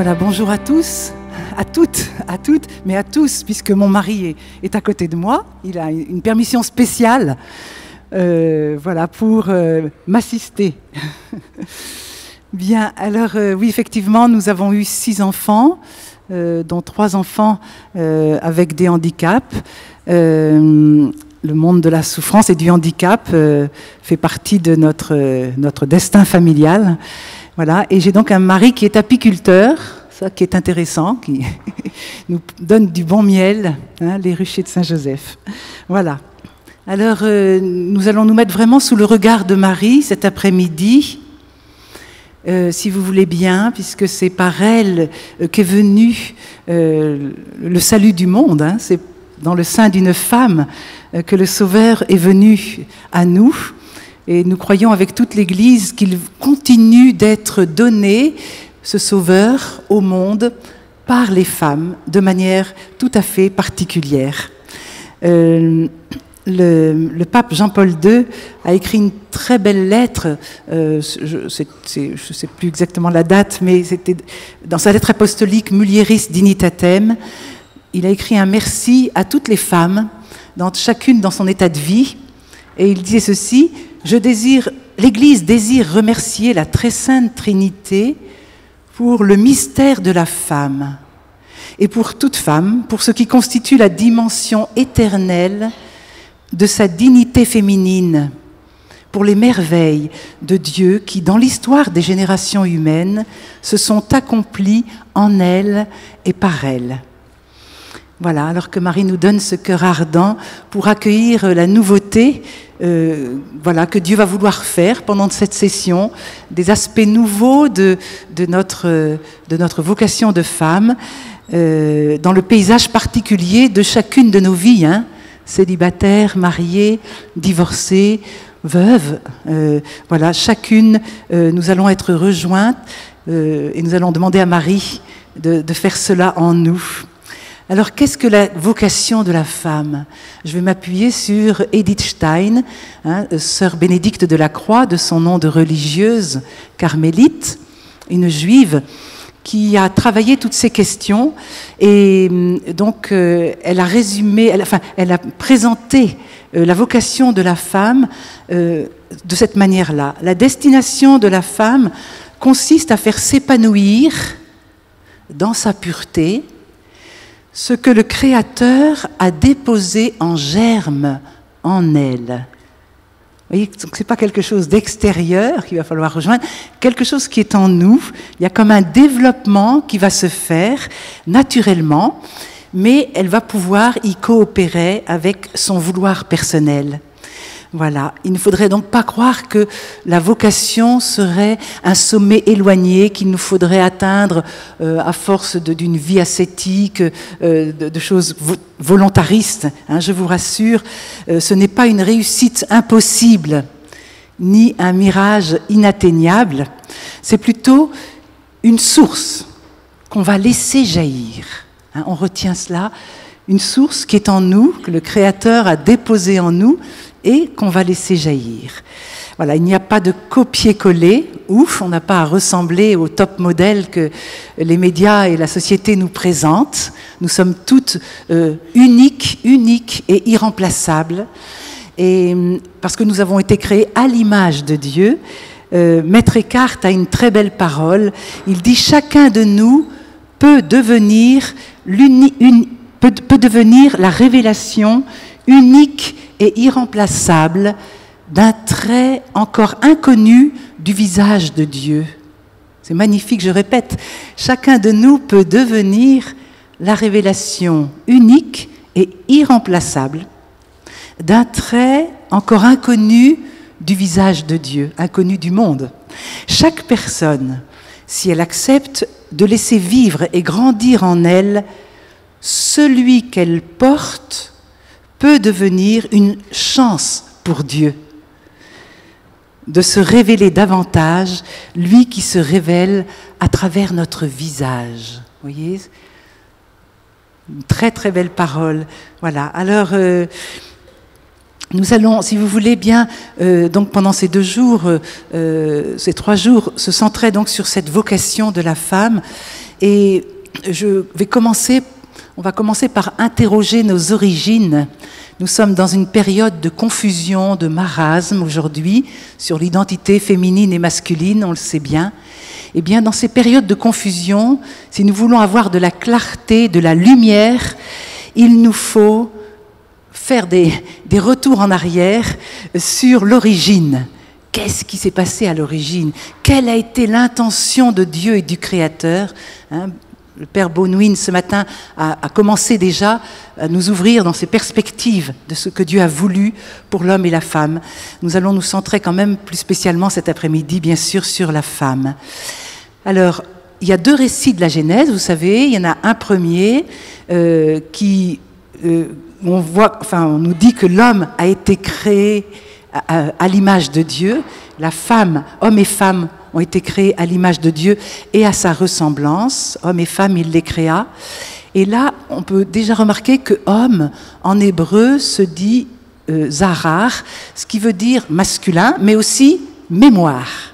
Voilà, bonjour à tous, à toutes, mais à tous, puisque mon mari est à côté de moi. Il a une permission spéciale voilà, pour m'assister. Bien, alors oui, effectivement, nous avons eu 6 enfants, dont 3 enfants avec des handicaps. Le monde de la souffrance et du handicap fait partie de notre destin familial. Voilà. Et j'ai donc un mari qui est apiculteur, ça qui est intéressant, qui nous donne du bon miel, hein, les ruchers de Saint-Joseph. Voilà. Alors, nous allons nous mettre vraiment sous le regard de Marie cet après-midi, si vous voulez bien, puisque c'est par elle qu'est venu le salut du monde. Hein. C'est dans le sein d'une femme que le Sauveur est venu à nous. Et nous croyons avec toute l'Église qu'il continue d'être donné, ce Sauveur, au monde, par les femmes, de manière tout à fait particulière. Le pape Jean-Paul II a écrit une très belle lettre, je ne sais plus exactement la date, mais c'était dans sa lettre apostolique Mulieris Dignitatem. Il a écrit un merci à toutes les femmes, chacune dans son état de vie, et il disait ceci: l'Église désire remercier la très sainte Trinité pour le mystère de la femme, et pour toute femme, pour ce qui constitue la dimension éternelle de sa dignité féminine, pour les merveilles de Dieu qui, dans l'histoire des générations humaines, se sont accomplies en elle et par elle. Voilà, alors que Marie nous donne ce cœur ardent pour accueillir la nouveauté voilà, que Dieu va vouloir faire pendant cette session, des aspects nouveaux de notre vocation de femme, dans le paysage particulier de chacune de nos vies, hein, célibataires, mariées, divorcées, veuves. Voilà, chacune, nous allons être rejointes et nous allons demander à Marie de faire cela en nous. Alors, qu'est-ce que la vocation de la femme? Je vais m'appuyer sur Edith Stein, hein, sœur Bénédicte de la Croix, de son nom de religieuse carmélite, une juive qui a travaillé toutes ces questions. Et donc, elle a résumé, elle a présenté la vocation de la femme de cette manière-là. La destination de la femme consiste à faire s'épanouir dans sa pureté ce que le Créateur a déposé en germe en elle. Vous voyez, ce n'est pas quelque chose d'extérieur qu'il va falloir rejoindre, quelque chose qui est en nous. Il y a comme un développement qui va se faire naturellement, mais elle va pouvoir y coopérer avec son vouloir personnel. Voilà. Il ne faudrait donc pas croire que la vocation serait un sommet éloigné qu'il nous faudrait atteindre à force d'une vie ascétique, de choses volontaristes. Hein, je vous rassure, ce n'est pas une réussite impossible, ni un mirage inatteignable. C'est plutôt une source qu'on va laisser jaillir. Hein, on retient cela, une source qui est en nous, que le Créateur a déposée en nous, et qu'on va laisser jaillir. Voilà, il n'y a pas de copier-coller, ouf, on n'a pas à ressembler au top modèle que les médias et la société nous présentent. Nous sommes toutes uniques et irremplaçables. Et parce que nous avons été créés à l'image de Dieu, Maître Eckhart a une très belle parole. Il dit: chacun de nous peut devenir la révélation unique et irremplaçable d'un trait encore inconnu du visage de Dieu. C'est magnifique, je répète, chacun de nous peut devenir la révélation unique et irremplaçable d'un trait encore inconnu du visage de Dieu, inconnu du monde. Chaque personne, si elle accepte de laisser vivre et grandir en elle celui qu'elle porte, peut devenir une chance pour Dieu de se révéler davantage, lui qui se révèle à travers notre visage. Vous voyez, une très très belle parole. Voilà. Alors, nous allons, si vous voulez bien, donc pendant ces 2 jours, ces 3 jours, se centrer donc sur cette vocation de la femme. Et on va commencer par interroger nos origines. Nous sommes dans une période de confusion, de marasme aujourd'hui, sur l'identité féminine et masculine, on le sait bien. Eh bien, dans ces périodes de confusion, si nous voulons avoir de la clarté, de la lumière, il nous faut faire des retours en arrière sur l'origine. Qu'est-ce qui s'est passé à l'origine? Quelle a été l'intention de Dieu et du Créateur? Le Père Baudouin, ce matin, a commencé déjà à nous ouvrir dans ces perspectives de ce que Dieu a voulu pour l'homme et la femme. Nous allons nous centrer quand même plus spécialement cet après-midi, bien sûr, sur la femme. Alors, il y a 2 récits de la Genèse, vous savez. Il y en a un premier on nous dit que l'homme a été créé à l'image de Dieu. La femme, homme et femme, ont été créés à l'image de Dieu et à sa ressemblance. Homme et femme, il les créa. Et là, on peut déjà remarquer que homme, en hébreu, se dit zarar, ce qui veut dire masculin, mais aussi mémoire.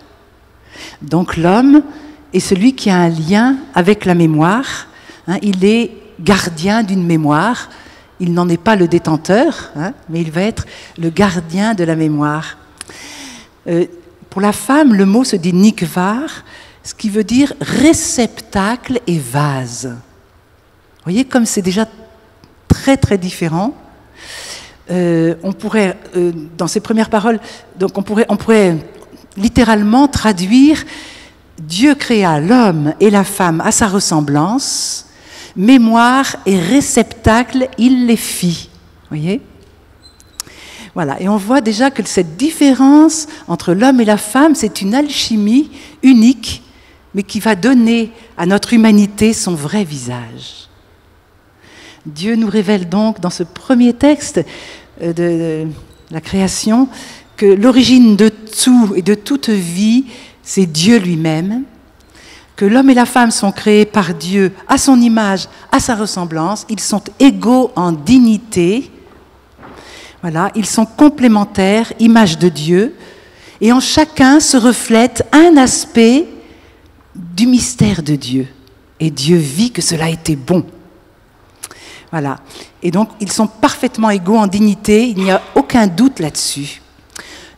Donc l'homme est celui qui a un lien avec la mémoire. Il est gardien d'une mémoire. Il n'en est pas le détenteur, mais il va être le gardien de la mémoire. Pour la femme, le mot se dit nikvar, ce qui veut dire réceptacle et vase. Vous voyez comme c'est déjà très très différent. On pourrait, dans ces premières paroles, donc on pourrait littéralement traduire Dieu créa l'homme et la femme à sa ressemblance. Mémoire et réceptacle, il les fit. Vous voyez ? Voilà, et on voit déjà que cette différence entre l'homme et la femme, c'est une alchimie unique, mais qui va donner à notre humanité son vrai visage. Dieu nous révèle donc dans ce premier texte de la création que l'origine de tout et de toute vie, c'est Dieu lui-même, que l'homme et la femme sont créés par Dieu à son image, à sa ressemblance, ils sont égaux en dignité, voilà, ils sont complémentaires, image de Dieu, et en chacun se reflète un aspect du mystère de Dieu. Et Dieu vit que cela était bon. Voilà, et donc ils sont parfaitement égaux en dignité, il n'y a aucun doute là-dessus.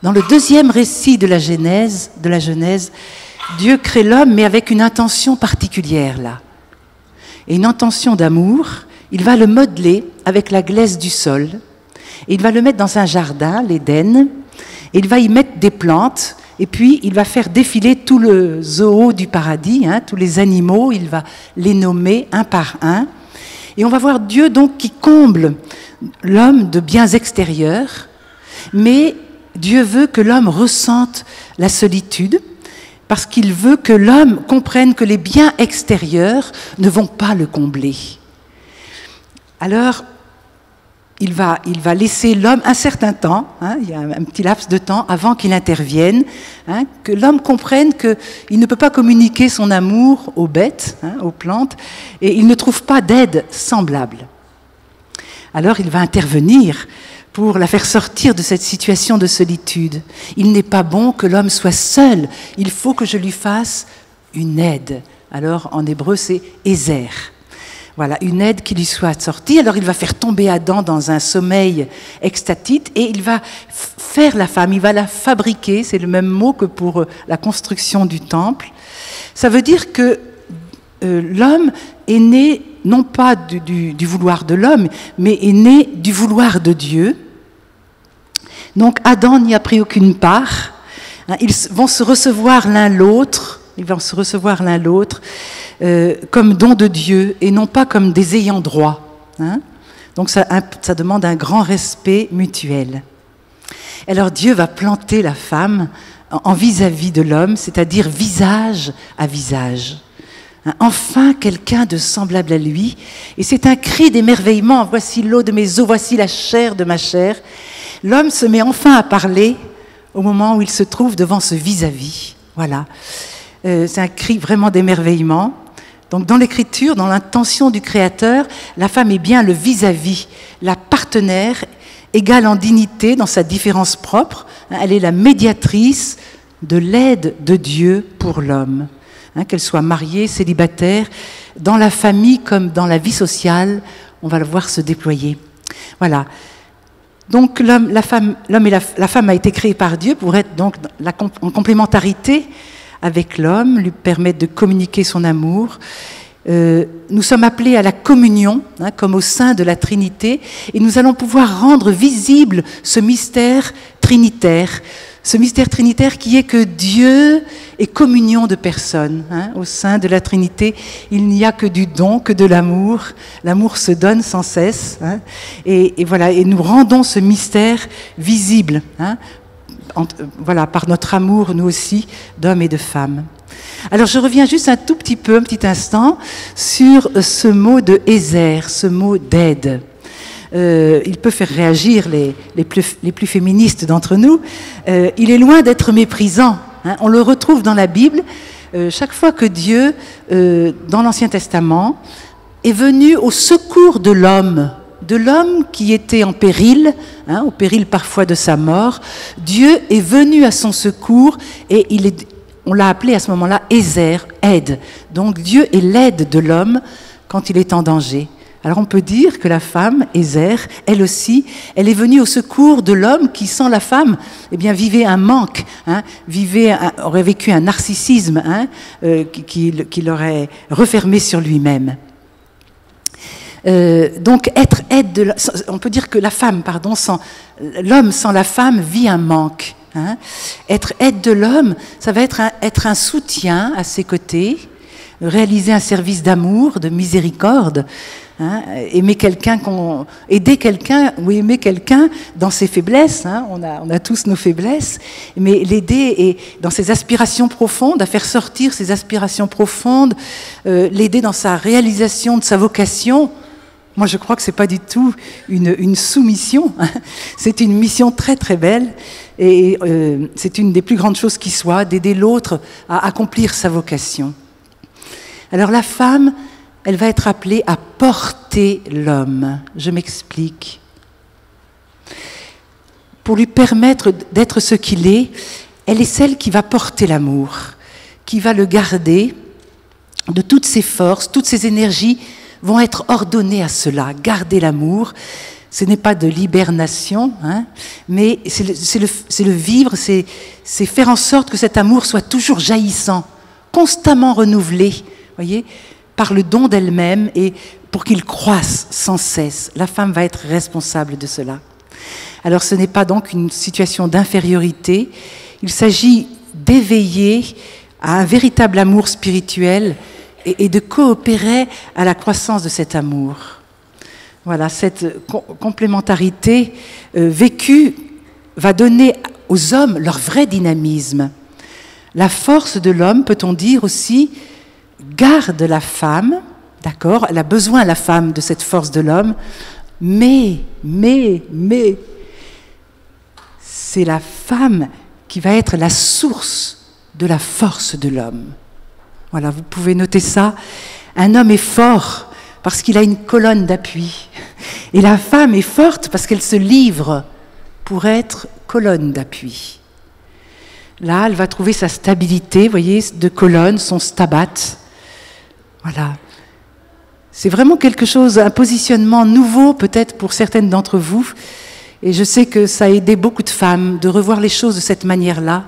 Dans le deuxième récit de la Genèse, Dieu crée l'homme, mais avec une intention particulière, là. Et une intention d'amour, il va le modeler avec la glaise du sol, et il va le mettre dans un jardin, l'Éden, et il va y mettre des plantes, et puis il va faire défiler tout le zoo du paradis, tous les animaux, il va les nommer un par un, et on va voir Dieu donc qui comble l'homme de biens extérieurs, mais Dieu veut que l'homme ressente la solitude, parce qu'il veut que l'homme comprenne que les biens extérieurs ne vont pas le combler. Alors, il va laisser l'homme un certain temps, il y a un petit laps de temps avant qu'il intervienne, que l'homme comprenne qu'il ne peut pas communiquer son amour aux bêtes, aux plantes, et il ne trouve pas d'aide semblable. Alors, il va intervenir pour la faire sortir de cette situation de solitude. Il n'est pas bon que l'homme soit seul, il faut que je lui fasse une aide. Alors en hébreu c'est Ézer. Voilà, une aide qui lui soit sortie. Alors il va faire tomber Adam dans un sommeil extatique et il va faire la femme, il va la fabriquer, c'est le même mot que pour la construction du temple. Ça veut dire que l'homme est né non pas du vouloir de l'homme, mais est né du vouloir de Dieu. Donc Adam n'y a pris aucune part. Ils vont se recevoir l'un l'autre, comme don de Dieu et non pas comme des ayants droit. Donc ça demande un grand respect mutuel. Alors Dieu va planter la femme en vis-à-vis de l'homme, c'est-à-dire visage à visage. Enfin quelqu'un de semblable à lui, et c'est un cri d'émerveillement, voici l'eau de mes os, voici la chair de ma chair. L'homme se met enfin à parler au moment où il se trouve devant ce vis-à-vis. Voilà, c'est un cri vraiment d'émerveillement. Donc dans l'écriture, dans l'intention du Créateur, la femme est bien le vis-à-vis, la partenaire, égale en dignité dans sa différence propre. Elle est la médiatrice de l'aide de Dieu pour l'homme. Qu'elle soit mariée, célibataire, dans la famille comme dans la vie sociale, on va le voir se déployer. Voilà. Donc l'homme et la femme a été créés par Dieu pour être donc en complémentarité avec l'homme, lui permettre de communiquer son amour. Nous sommes appelés à la communion, comme au sein de la Trinité, et nous allons pouvoir rendre visible ce mystère trinitaire. Ce mystère trinitaire qui est que Dieu est communion de personnes. Au sein de la Trinité, il n'y a que du don, que de l'amour. L'amour se donne sans cesse. Et voilà, et nous rendons ce mystère visible. Voilà, par notre amour, nous aussi, d'hommes et de femmes. Alors je reviens juste un petit instant, sur ce mot de Ézer, ce mot d'aide. Il peut faire réagir les plus féministes d'entre nous. Il est loin d'être méprisant. On le retrouve dans la Bible. Chaque fois que Dieu, dans l'Ancien Testament, est venu au secours de l'homme qui était en péril, au péril parfois de sa mort, Dieu est venu à son secours et on l'a appelé à ce moment-là Ézer, aide. Donc Dieu est l'aide de l'homme quand il est en danger. Alors on peut dire que la femme, Ézer, elle aussi, elle est venue au secours de l'homme qui, sans la femme, eh bien, vivait un manque, aurait vécu un narcissisme qui l'aurait refermé sur lui-même. Donc être aide on peut dire que l'homme sans la femme vit un manque. Être aide de l'homme, ça va être un soutien à ses côtés, réaliser un service d'amour, de miséricorde. Aider quelqu'un ou aimer quelqu'un dans ses faiblesses, on a tous nos faiblesses, mais l'aider et dans ses aspirations profondes, à faire sortir ses aspirations profondes, l'aider dans sa réalisation de sa vocation. Moi, je crois que c'est pas du tout une soumission, c'est une mission très très belle et c'est une des plus grandes choses qui soit, d'aider l'autre à accomplir sa vocation. Alors la femme, elle va être appelée à porter l'homme. Je m'explique. Pour lui permettre d'être ce qu'il est, elle est celle qui va porter l'amour, qui va le garder de toutes ses forces, toutes ses énergies vont être ordonnées à cela, garder l'amour. Ce n'est pas de l'hibernation, mais c'est le vivre, c'est faire en sorte que cet amour soit toujours jaillissant, constamment renouvelé, voyez, par le don d'elle-même et pour qu'il croisse sans cesse. La femme va être responsable de cela. Alors ce n'est pas donc une situation d'infériorité, il s'agit d'éveiller à un véritable amour spirituel et de coopérer à la croissance de cet amour. Voilà, cette complémentarité vécue va donner aux hommes leur vrai dynamisme. La force de l'homme, peut-on dire aussi, garde la femme, d'accord, elle a besoin, la femme, de cette force de l'homme, mais, c'est la femme qui va être la source de la force de l'homme. Voilà, vous pouvez noter ça. Un homme est fort parce qu'il a une colonne d'appui. Et la femme est forte parce qu'elle se livre pour être colonne d'appui. Là, elle va trouver sa stabilité, vous voyez, de colonne, son stabat. Voilà. C'est vraiment quelque chose, un positionnement nouveau peut-être pour certaines d'entre vous. Et je sais que ça a aidé beaucoup de femmes de revoir les choses de cette manière-là.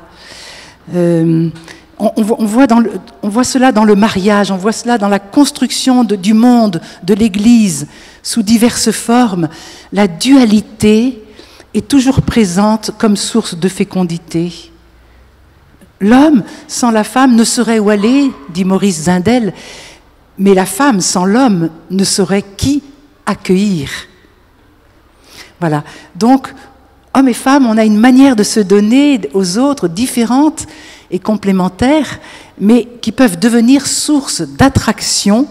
On voit cela dans le mariage, on voit cela dans la construction du monde, de l'Église, sous diverses formes. La dualité est toujours présente comme source de fécondité. L'homme sans la femme ne saurait où aller, dit Maurice Zindel, mais la femme sans l'homme ne saurait qui accueillir. Voilà. Donc, hommes et femmes, on a une manière de se donner aux autres différente et complémentaires, mais qui peuvent devenir source d'attraction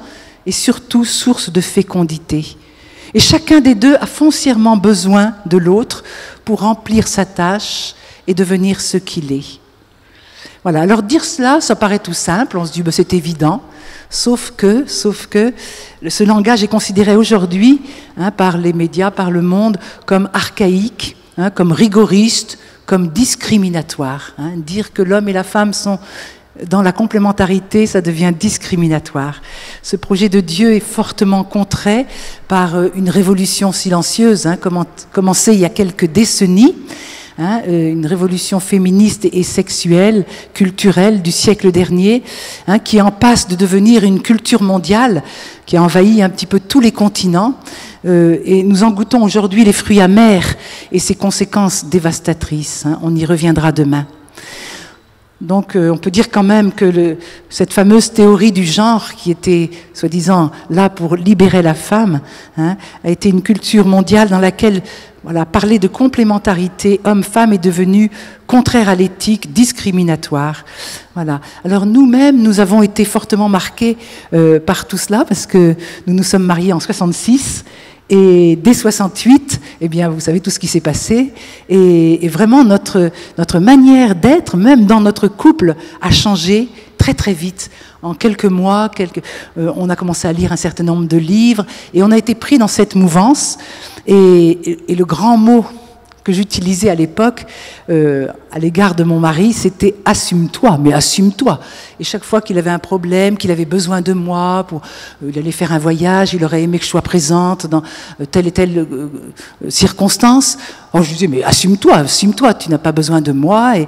et surtout source de fécondité. Et chacun des deux a foncièrement besoin de l'autre pour remplir sa tâche et devenir ce qu'il est. Voilà, alors dire cela, ça paraît tout simple, on se dit c'est évident, sauf que ce langage est considéré aujourd'hui par les médias, par le monde, comme archaïque, comme rigoriste, comme discriminatoire. Dire que l'homme et la femme sont dans la complémentarité, ça devient discriminatoire. Ce projet de Dieu est fortement contrait par une révolution silencieuse, commencée il y a quelques décennies, une révolution féministe et sexuelle, culturelle du siècle dernier, qui en passe de devenir une culture mondiale qui a envahi un petit peu tous les continents. Et nous en goûtons aujourd'hui les fruits amers et ses conséquences dévastatrices. On y reviendra demain. Donc on peut dire quand même que cette fameuse théorie du genre, qui était soi-disant là pour libérer la femme, a été une culture mondiale dans laquelle parler de complémentarité homme-femme est devenu contraire à l'éthique, discriminatoire. Voilà. Alors nous-mêmes, nous avons été fortement marqués par tout cela, parce que nous nous sommes mariés en 66. Et dès 68, eh bien, vous savez tout ce qui s'est passé. Et vraiment, notre manière d'être, même dans notre couple, a changé très très vite. En quelques mois, on a commencé à lire un certain nombre de livres et on a été pris dans cette mouvance. Et le grand mot que j'utilisais à l'époque à l'égard de mon mari, c'était « assume-toi », mais assume-toi. Et chaque fois qu'il avait un problème, qu'il avait besoin de moi, il allait faire un voyage, il aurait aimé que je sois présente dans telle et telle circonstance, alors je lui disais « mais assume-toi, tu n'as pas besoin de moi ».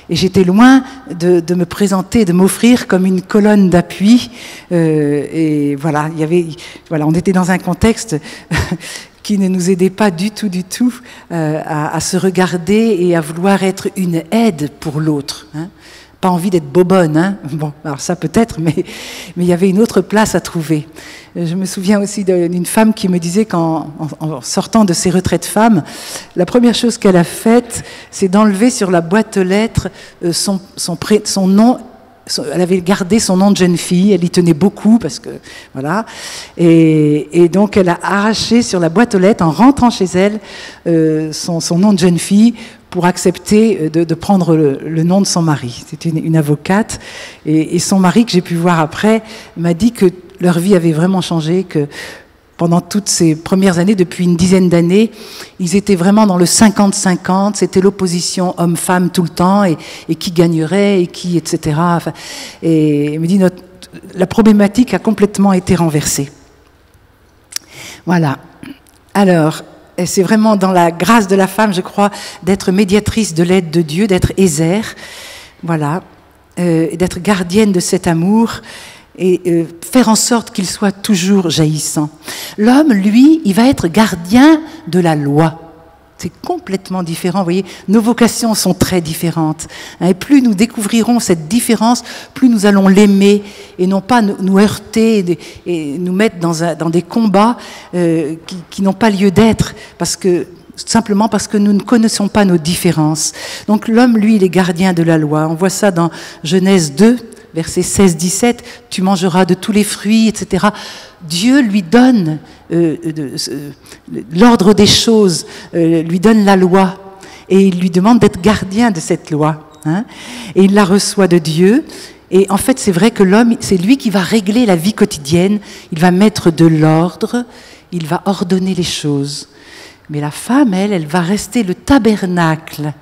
Et j'étais loin de me présenter, de m'offrir comme une colonne d'appui. Et voilà, on était dans un contexte qui ne nous aidait pas du tout à se regarder et à vouloir être une aide pour l'autre. Pas envie d'être bobonne. Bon, alors ça peut-être, mais il y avait une autre place à trouver. Je me souviens aussi d'une femme qui me disait qu'en sortant de ses retraites femmes, la première chose qu'elle a faite, c'est d'enlever sur la boîte aux lettres son nom. Elle avait gardé son nom de jeune fille, elle y tenait beaucoup parce que voilà, et donc elle a arraché sur la boîte aux lettres en rentrant chez elle son nom de jeune fille pour accepter de prendre le nom de son mari. C'était une avocate et son mari, que j'ai pu voir après, m'a dit que leur vie avait vraiment changé, que pendant toutes ces premières années, depuis une dizaine d'années, ils étaient vraiment dans le 50-50, c'était l'opposition homme-femme tout le temps, et qui gagnerait, et qui, etc. Enfin, et il me dit, la problématique a complètement été renversée. Voilà. Alors, c'est vraiment dans la grâce de la femme, je crois, d'être médiatrice de l'aide de Dieu, d'être Ézère, voilà, d'être gardienne de cet amour, et faire en sorte qu'il soit toujours jaillissant. L'homme, lui, il va être gardien de la loi. C'est complètement différent, vous voyez, nos vocations sont très différentes. Et plus nous découvrirons cette différence, plus nous allons l'aimer et non pas nous heurter et nous mettre dans des combats qui n'ont pas lieu d'être, simplement parce que nous ne connaissons pas nos différences. Donc l'homme, lui, il est gardien de la loi. On voit ça dans Genèse 2, versets 16-17, « Tu mangeras de tous les fruits, etc. » Dieu lui donne l'ordre des choses, lui donne la loi, et il lui demande d'être gardien de cette loi. Et il la reçoit de Dieu. Et en fait, c'est vrai que l'homme, c'est lui qui va régler la vie quotidienne, il va mettre de l'ordre, il va ordonner les choses. Mais la femme, elle va rester le tabernacle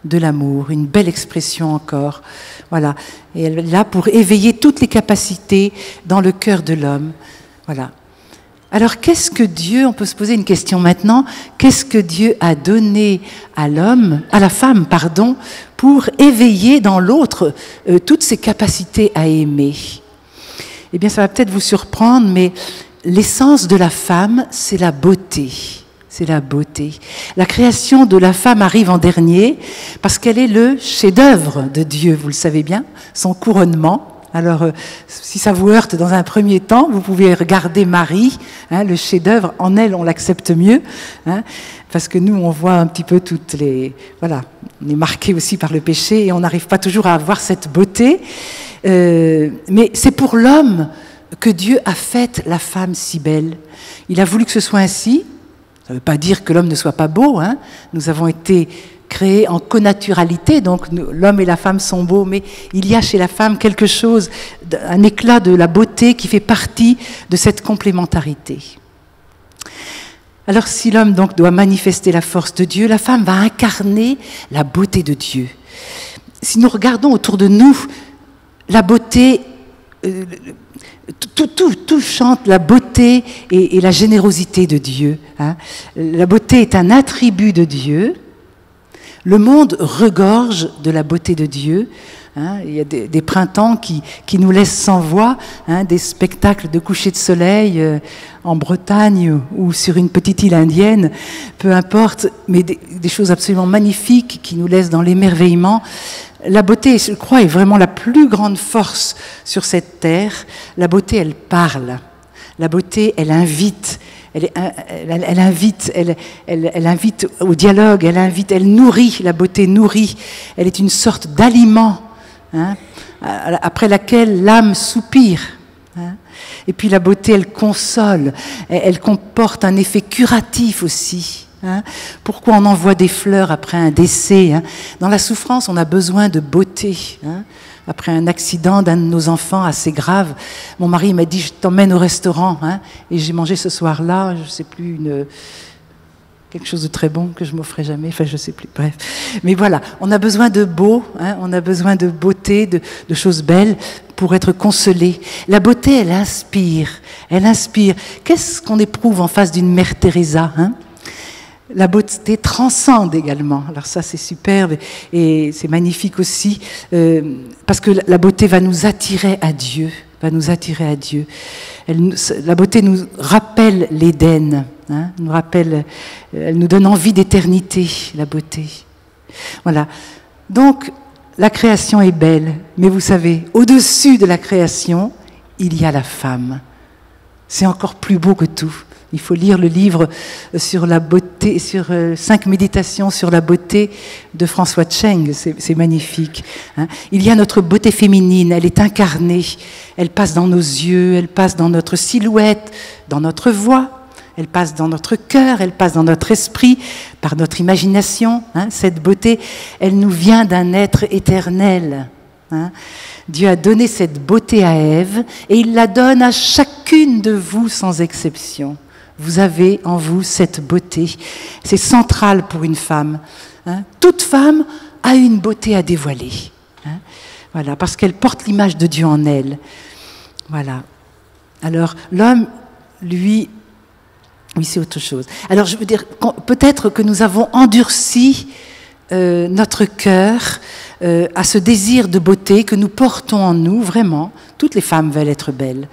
de l'amour, une belle expression encore. Voilà. Et elle est là pour éveiller toutes les capacités dans le cœur de l'homme. Voilà. Alors, qu'est-ce que Dieu, on peut se poser une question maintenant, qu'est-ce que Dieu a donné à la femme, pour éveiller dans l'autre toutes ses capacités à aimer? Eh bien, ça va peut-être vous surprendre, mais l'essence de la femme, c'est la beauté. C'est la beauté. La création de la femme arrive en dernier parce qu'elle est le chef-d'œuvre de Dieu, vous le savez bien, son couronnement. Alors, si ça vous heurte dans un premier temps, vous pouvez regarder Marie, le chef-d'œuvre. En elle, on l'accepte mieux, parce que nous, on voit un petit peu toutes les... Voilà, on est marqué aussi par le péché et on n'arrive pas toujours à avoir cette beauté. Mais c'est pour l'homme que Dieu a fait la femme si belle. Il a voulu que ce soit ainsi. Ça ne veut pas dire que l'homme ne soit pas beau. Nous avons été créés en connaturalité, donc l'homme et la femme sont beaux, mais il y a chez la femme quelque chose, un éclat de la beauté qui fait partie de cette complémentarité. Alors si l'homme donc doit manifester la force de Dieu, la femme va incarner la beauté de Dieu. Si nous regardons autour de nous, la beauté, tout chante la beauté et la générosité de Dieu. Hein. La beauté est un attribut de Dieu. Le monde regorge de la beauté de Dieu. Hein. Il y a des printemps qui nous laissent sans voix, hein, des spectacles de coucher de soleil en Bretagne ou sur une petite île indienne, peu importe, mais des choses absolument magnifiques qui nous laissent dans l'émerveillement. La beauté, je crois, est vraiment la plus grande force sur cette terre. La beauté, elle parle. La beauté, elle invite. Elle invite au dialogue, elle nourrit, la beauté nourrit. Elle est une sorte d'aliment, hein, après laquelle l'âme soupire. Hein. Et puis la beauté, elle console. Elle comporte un effet curatif aussi. Hein. Pourquoi on envoie des fleurs après un décès, hein? Dans la souffrance, on a besoin de beauté. Hein. Après un accident d'un de nos enfants assez grave, mon mari m'a dit « je t'emmène au restaurant hein. ». Et j'ai mangé ce soir-là, je ne sais plus, quelque chose de très bon que je ne m'offrais jamais, enfin je ne sais plus, bref. Mais voilà, on a besoin de beau, hein, on a besoin de beauté, de choses belles pour être consolé. La beauté, elle inspire, elle inspire. Qu'est-ce qu'on éprouve en face d'une mère Teresa, hein? La beauté transcende également. Alors ça, c'est superbe et c'est magnifique aussi parce que la beauté va nous attirer à Dieu, va nous attirer à Dieu. La beauté nous rappelle l'Éden, hein, elle nous donne envie d'éternité, la beauté. Voilà. Donc, la création est belle, mais vous savez, au-dessus de la création, il y a la femme. C'est encore plus beau que tout. Il faut lire le livre sur la beauté, sur 5 méditations sur la beauté de François Cheng, c'est magnifique. Hein. Il y a notre beauté féminine, elle est incarnée, elle passe dans nos yeux, elle passe dans notre silhouette, dans notre voix, elle passe dans notre cœur, elle passe dans notre esprit, par notre imagination. Hein. Cette beauté, elle nous vient d'un être éternel. Hein. Dieu a donné cette beauté à Ève et il la donne à chacune de vous sans exception. Vous avez en vous cette beauté. C'est central pour une femme. Hein. Toute femme a une beauté à dévoiler. Hein. Voilà, parce qu'elle porte l'image de Dieu en elle. Voilà. Alors, l'homme, lui, oui, c'est autre chose. Alors, je veux dire, peut-être que nous avons endurci notre cœur à ce désir de beauté que nous portons en nous, vraiment. Toutes les femmes veulent être belles.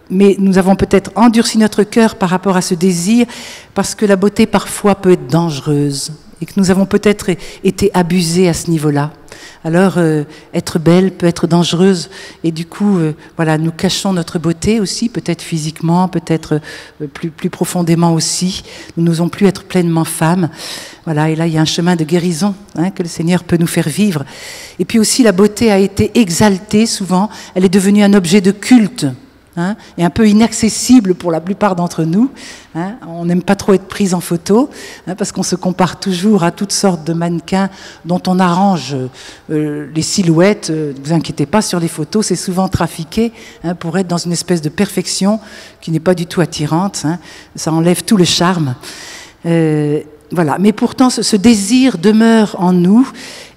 Mais nous avons peut-être endurci notre cœur par rapport à ce désir parce que la beauté parfois peut être dangereuse et que nous avons peut-être été abusés à ce niveau-là. Alors, être belle peut être dangereuse et du coup, voilà, nous cachons notre beauté aussi, peut-être physiquement, peut-être plus profondément aussi. Nous n'osons plus être pleinement femmes. Voilà, et là, il y a un chemin de guérison hein, que le Seigneur peut nous faire vivre. Et puis aussi, la beauté a été exaltée souvent. Elle est devenue un objet de culte. Hein, et un peu inaccessible pour la plupart d'entre nous. Hein, on n'aime pas trop être prise en photo, hein, parce qu'on se compare toujours à toutes sortes de mannequins dont on arrange les silhouettes. Ne vous inquiétez pas, sur les photos, c'est souvent trafiqué hein, pour être dans une espèce de perfection qui n'est pas du tout attirante. Hein, ça enlève tout le charme. Voilà. Mais pourtant, ce désir demeure en nous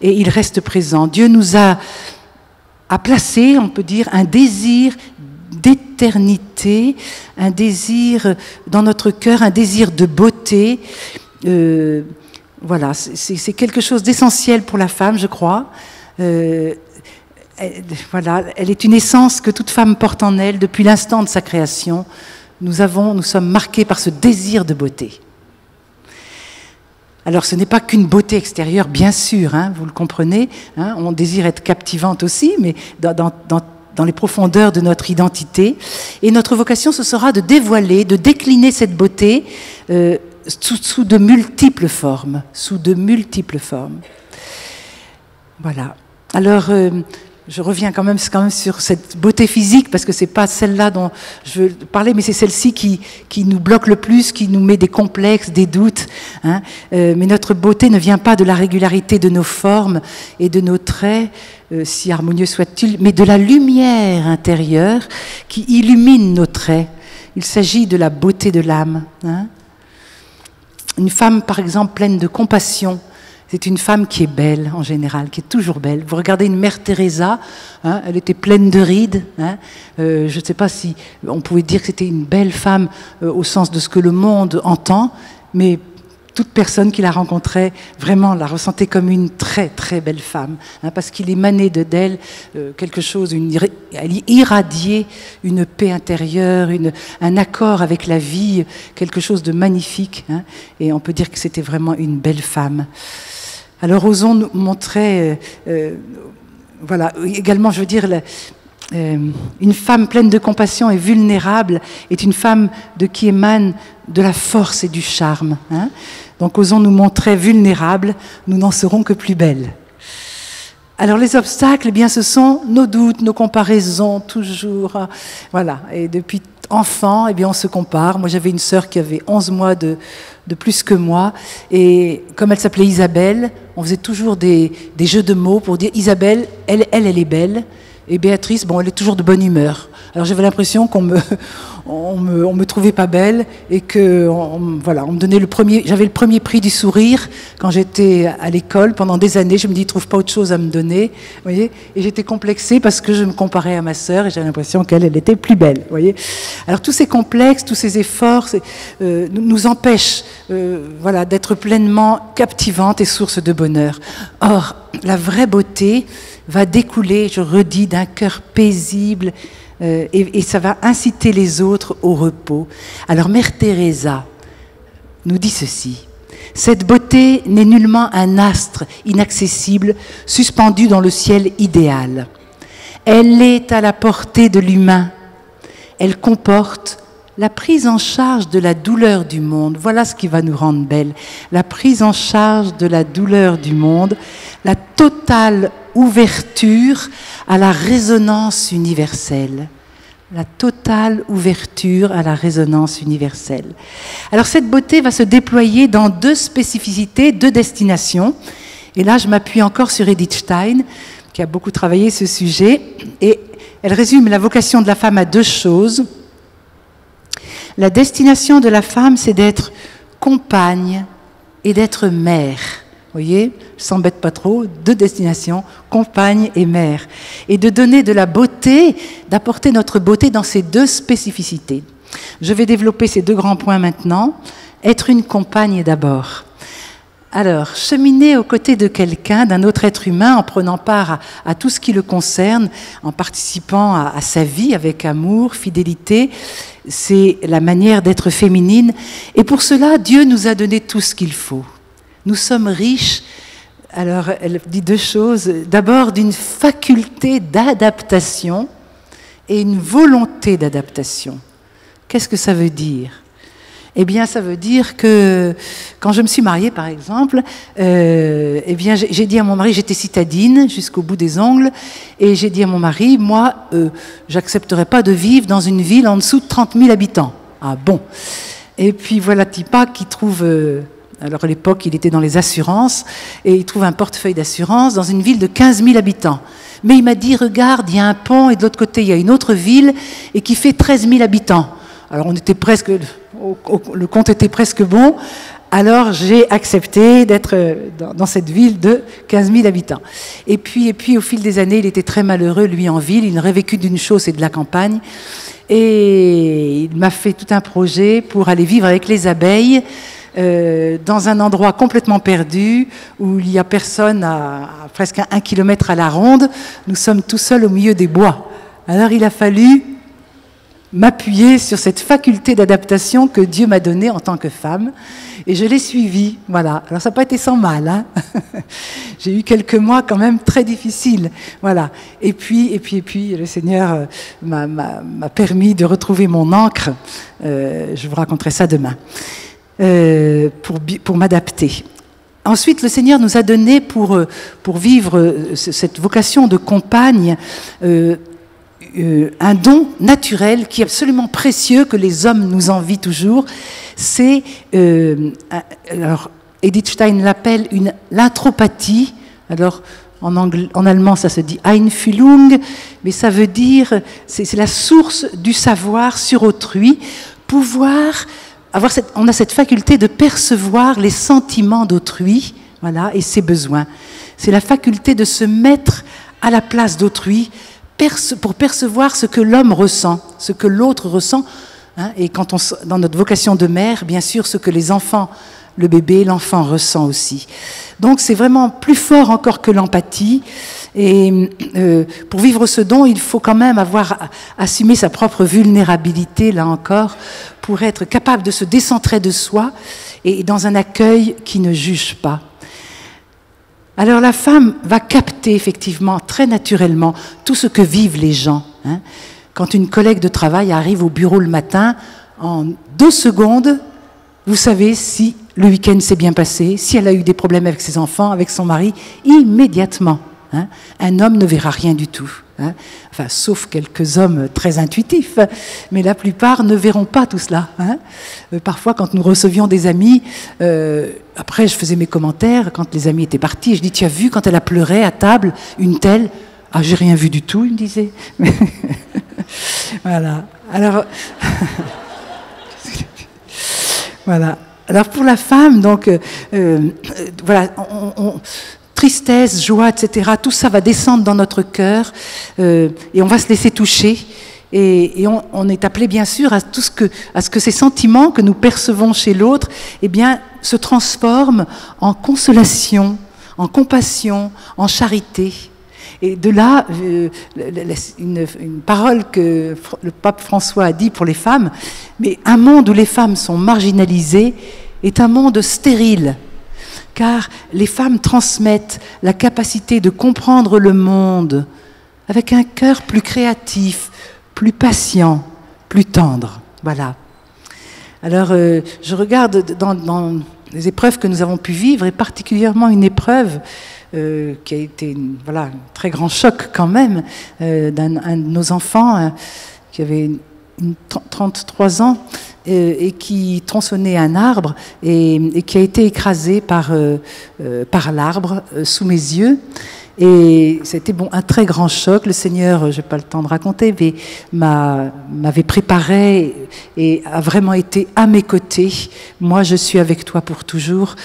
et il reste présent. Dieu nous a placé, on peut dire, un désir d'éternité, un désir dans notre cœur, un désir de beauté. Voilà, c'est quelque chose d'essentiel pour la femme, je crois. Voilà, elle est une essence que toute femme porte en elle depuis l'instant de sa création. Nous sommes marqués par ce désir de beauté. Alors, ce n'est pas qu'une beauté extérieure, bien sûr, hein, vous le comprenez. Hein, on désire être captivante aussi, mais dans les profondeurs de notre identité. Et notre vocation, ce sera de dévoiler, de décliner cette beauté sous de multiples formes. Sous de multiples formes. Voilà. Alors, je reviens quand même sur cette beauté physique, parce que ce n'est pas celle-là dont je veux parler, mais c'est celle-ci qui nous bloque le plus, qui nous met des complexes, des doutes. Hein. Mais notre beauté ne vient pas de la régularité de nos formes et de nos traits, si harmonieux soient-ils, mais de la lumière intérieure qui illumine nos traits. Il s'agit de la beauté de l'âme. Hein. Une femme, par exemple, pleine de compassion, C'est une femme qui est belle, en général, qui est toujours belle. Vous regardez une mère Teresa, hein, elle était pleine de rides. Hein, je ne sais pas si on pouvait dire que c'était une belle femme au sens de ce que le monde entend, mais toute personne qui la rencontrait, vraiment, la ressentait comme une très, très belle femme. Hein, parce qu'il émanait d'elle quelque chose, elle irradiait une paix intérieure, un accord avec la vie, quelque chose de magnifique. Hein, et on peut dire que c'était vraiment une belle femme. Alors osons nous montrer, voilà, également je veux dire, une femme pleine de compassion et vulnérable est une femme de qui émane de la force et du charme. Hein. Donc osons nous montrer vulnérables, nous n'en serons que plus belles. Alors les obstacles, eh bien, ce sont nos doutes, nos comparaisons, toujours. Voilà, et depuis enfant, eh bien, on se compare. Moi, j'avais une sœur qui avait 11 mois de plus que moi, et comme elle s'appelait Isabelle, on faisait toujours des jeux de mots pour dire Isabelle, elle est belle, et Béatrice, bon, elle est toujours de bonne humeur. Alors j'avais l'impression qu'on me trouvait pas belle et que voilà, on me donnait j'avais le premier prix du sourire quand j'étais à l'école pendant des années. Je me dis, il trouve pas autre chose à me donner, vous voyez. Et j'étais complexée parce que je me comparais à ma sœur et j'avais l'impression qu'elle était plus belle, vous voyez. Alors tous ces complexes, tous ces efforts nous empêchent, voilà, d'être pleinement captivantes et source de bonheur. Or, la vraie beauté va découler, je redis, d'un cœur paisible. Et ça va inciter les autres au repos. Alors Mère Teresa nous dit ceci: cette beauté n'est nullement un astre inaccessible suspendu dans le ciel idéal. Elle est à la portée de l'humain. Elle comporte la prise en charge de la douleur du monde. Voilà ce qui va nous rendre belles. La prise en charge de la douleur du monde, la totale ouverture à la résonance universelle. La totale ouverture à la résonance universelle. Alors cette beauté va se déployer dans deux spécificités, deux destinations. Et là, je m'appuie encore sur Edith Stein, qui a beaucoup travaillé ce sujet. Et elle résume la vocation de la femme à deux choses. La destination de la femme, c'est d'être compagne et d'être mère. Vous voyez, je ne s'embête pas trop, deux destinations, compagne et mère. Et de donner de la beauté, d'apporter notre beauté dans ces deux spécificités. Je vais développer ces deux grands points maintenant. Être une compagne d'abord. Alors, cheminer aux côtés de quelqu'un, d'un autre être humain, en prenant part à tout ce qui le concerne, en participant à sa vie avec amour, fidélité, c'est la manière d'être féminine. Et pour cela, Dieu nous a donné tout ce qu'il faut. Nous sommes riches, alors elle dit deux choses, d'abord d'une faculté d'adaptation et une volonté d'adaptation. Qu'est-ce que ça veut dire ? Eh bien, ça veut dire que quand je me suis mariée, par exemple, eh bien, j'ai dit à mon mari, j'étais citadine jusqu'au bout des ongles, et j'ai dit à mon mari, moi, j'accepterai pas de vivre dans une ville en dessous de 30 000 habitants. Ah bon ? Et puis voilà Tipa qui trouve... alors à l'époque, il était dans les assurances, et il trouve un portefeuille d'assurance dans une ville de 15 000 habitants. Mais il m'a dit, regarde, il y a un pont, et de l'autre côté, il y a une autre ville, et qui fait 13 000 habitants. Alors on était presque, le compte était presque bon, alors j'ai accepté d'être dans cette ville de 15 000 habitants. Et puis au fil des années, il était très malheureux, lui, en ville, il ne rêvait que d'une chose, c'est de la campagne. Et il m'a fait tout un projet pour aller vivre avec les abeilles, dans un endroit complètement perdu, où il n'y a personne à presque 1 kilomètre à la ronde. Nous sommes tout seuls au milieu des bois. Alors il a fallu m'appuyer sur cette faculté d'adaptation que Dieu m'a donnée en tant que femme, et je l'ai suivie. Voilà. Alors ça n'a pas été sans mal, hein. J'ai eu quelques mois quand même très difficiles. Voilà. Et puis le Seigneur m'a permis de retrouver mon ancre. Je vous raconterai ça demain. Pour m'adapter. Ensuite, le Seigneur nous a donné pour vivre cette vocation de compagne un don naturel qui est absolument précieux, que les hommes nous envient toujours. C'est, alors Edith Stein l'appelle l'intropathie. Alors en allemand ça se dit Einfühlung, mais ça veut dire, c'est la source du savoir sur autrui, pouvoir on a cette faculté de percevoir les sentiments d'autrui. voilà, et ses besoins. C'est la faculté de se mettre à la place d'autrui pour percevoir ce que l'homme ressent, ce que l'autre ressent. Hein, et quand dans notre vocation de mère, bien sûr, ce que les enfants, le bébé, l'enfant ressent aussi. Donc c'est vraiment plus fort encore que l'empathie. Et pour vivre ce don, il faut quand même avoir assumé sa propre vulnérabilité, là encore, pour être capable de se décentrer de soi et dans un accueil qui ne juge pas. Alors la femme va capter effectivement, très naturellement, tout ce que vivent les gens. Hein. Quand une collègue de travail arrive au bureau le matin, en 2 secondes, vous savez si le week-end s'est bien passé, si elle a eu des problèmes avec ses enfants, avec son mari, immédiatement. Hein. Un homme ne verra rien du tout. Hein. Enfin, sauf quelques hommes très intuitifs, mais la plupart ne verront pas tout cela. Hein. Parfois, quand nous recevions des amis, après je faisais mes commentaires, quand les amis étaient partis, je dis, tu as vu quand elle a pleuré à table, une telle? Ah, j'ai rien vu du tout, il me disait. Voilà. Alors, voilà. Alors pour la femme, donc, voilà, tristesse, joie, etc., tout ça va descendre dans notre cœur et on va se laisser toucher. Et on est appelé bien sûr à ce que ces sentiments que nous percevons chez l'autre, eh bien, se transforment en consolation, en compassion, en charité. Et de là, une parole que le pape François a dit pour les femmes, mais un monde où les femmes sont marginalisées est un monde stérile, car les femmes transmettent la capacité de comprendre le monde avec un cœur plus créatif, plus patient, plus tendre. Voilà. Alors, je regarde dans les épreuves que nous avons pu vivre, et particulièrement une épreuve qui a été un très grand choc quand même, un de nos enfants qui avait 33 ans et qui tronçonnait un arbre et qui a été écrasé par l'arbre sous mes yeux. Et c'était un très grand choc. Le Seigneur, je n'ai pas le temps de raconter, mais m'avait préparé et a vraiment été à mes côtés. Moi, je suis avec toi pour toujours.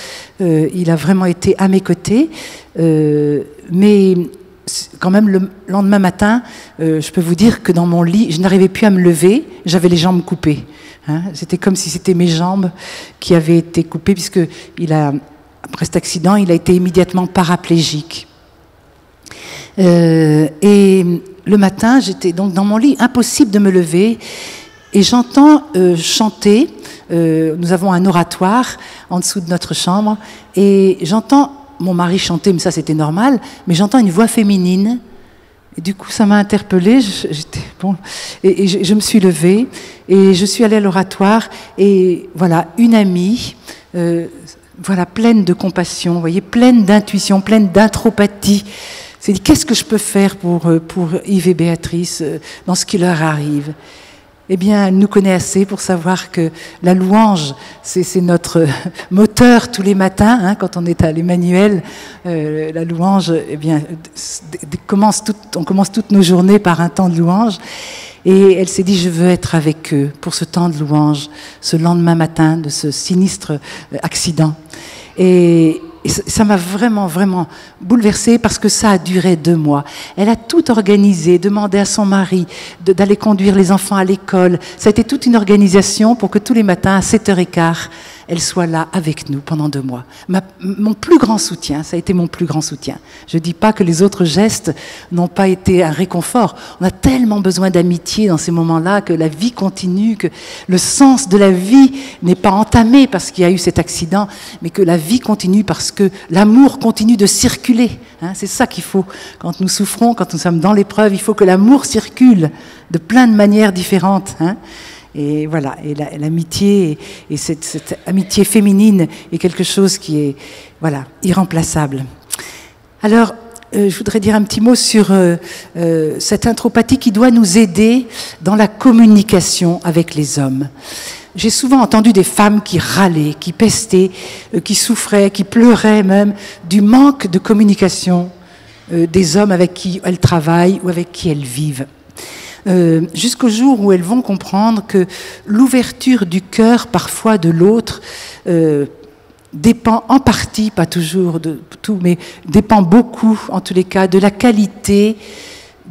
Il a vraiment été à mes côtés. Mais quand même, le lendemain matin, je peux vous dire que dans mon lit, je n'arrivais plus à me lever. J'avais les jambes coupées. Hein. C'était comme si c'était mes jambes qui avaient été coupées, puisque après cet accident, il a été immédiatement paraplégique. Et le matin, j'étais donc dans mon lit, impossible de me lever, et j'entends chanter. Nous avons un oratoire en dessous de notre chambre, et j'entends mon mari chanter, mais ça c'était normal, mais j'entends une voix féminine, et du coup ça m'a interpellée, et je me suis levée, et je suis allée à l'oratoire, et voilà, une amie, pleine de compassion, vous voyez, pleine d'intuition, pleine d'intropathie. C'est dit, qu'est-ce que je peux faire pour Yves et Béatrice dans ce qui leur arrive? Eh bien, elle nous connaît assez pour savoir que la louange, c'est notre moteur tous les matins. Hein, quand on est à l'Emmanuel, la louange, eh bien, on commence toutes nos journées par un temps de louange. Et elle s'est dit, je veux être avec eux pour ce temps de louange, ce lendemain matin de ce sinistre accident. Et ça m'a vraiment, vraiment bouleversée parce que ça a duré 2 mois. Elle a tout organisé, demandé à son mari d'aller conduire les enfants à l'école. Ça a été toute une organisation pour que tous les matins, à 7h15, elle soit là avec nous pendant 2 mois. Mon plus grand soutien, ça a été mon plus grand soutien. Je ne dis pas que les autres gestes n'ont pas été un réconfort. On a tellement besoin d'amitié dans ces moments-là, que la vie continue, que le sens de la vie n'est pas entamé parce qu'il y a eu cet accident, mais que la vie continue parce que l'amour continue de circuler. Hein, c'est ça qu'il faut. Quand nous souffrons, quand nous sommes dans l'épreuve, il faut que l'amour circule de plein de manières différentes. Hein. Et voilà, et l'amitié, et cette amitié féminine est quelque chose qui est, irremplaçable. Alors, je voudrais dire un petit mot sur cette intropathie qui doit nous aider dans la communication avec les hommes. J'ai souvent entendu des femmes qui râlaient, qui pestaient, qui souffraient, qui pleuraient même du manque de communication des hommes avec qui elles travaillent ou avec qui elles vivent. Jusqu'au jour où elles vont comprendre que l'ouverture du cœur parfois de l'autre dépend en partie, pas toujours de tout, mais dépend beaucoup, en tous les cas, de la qualité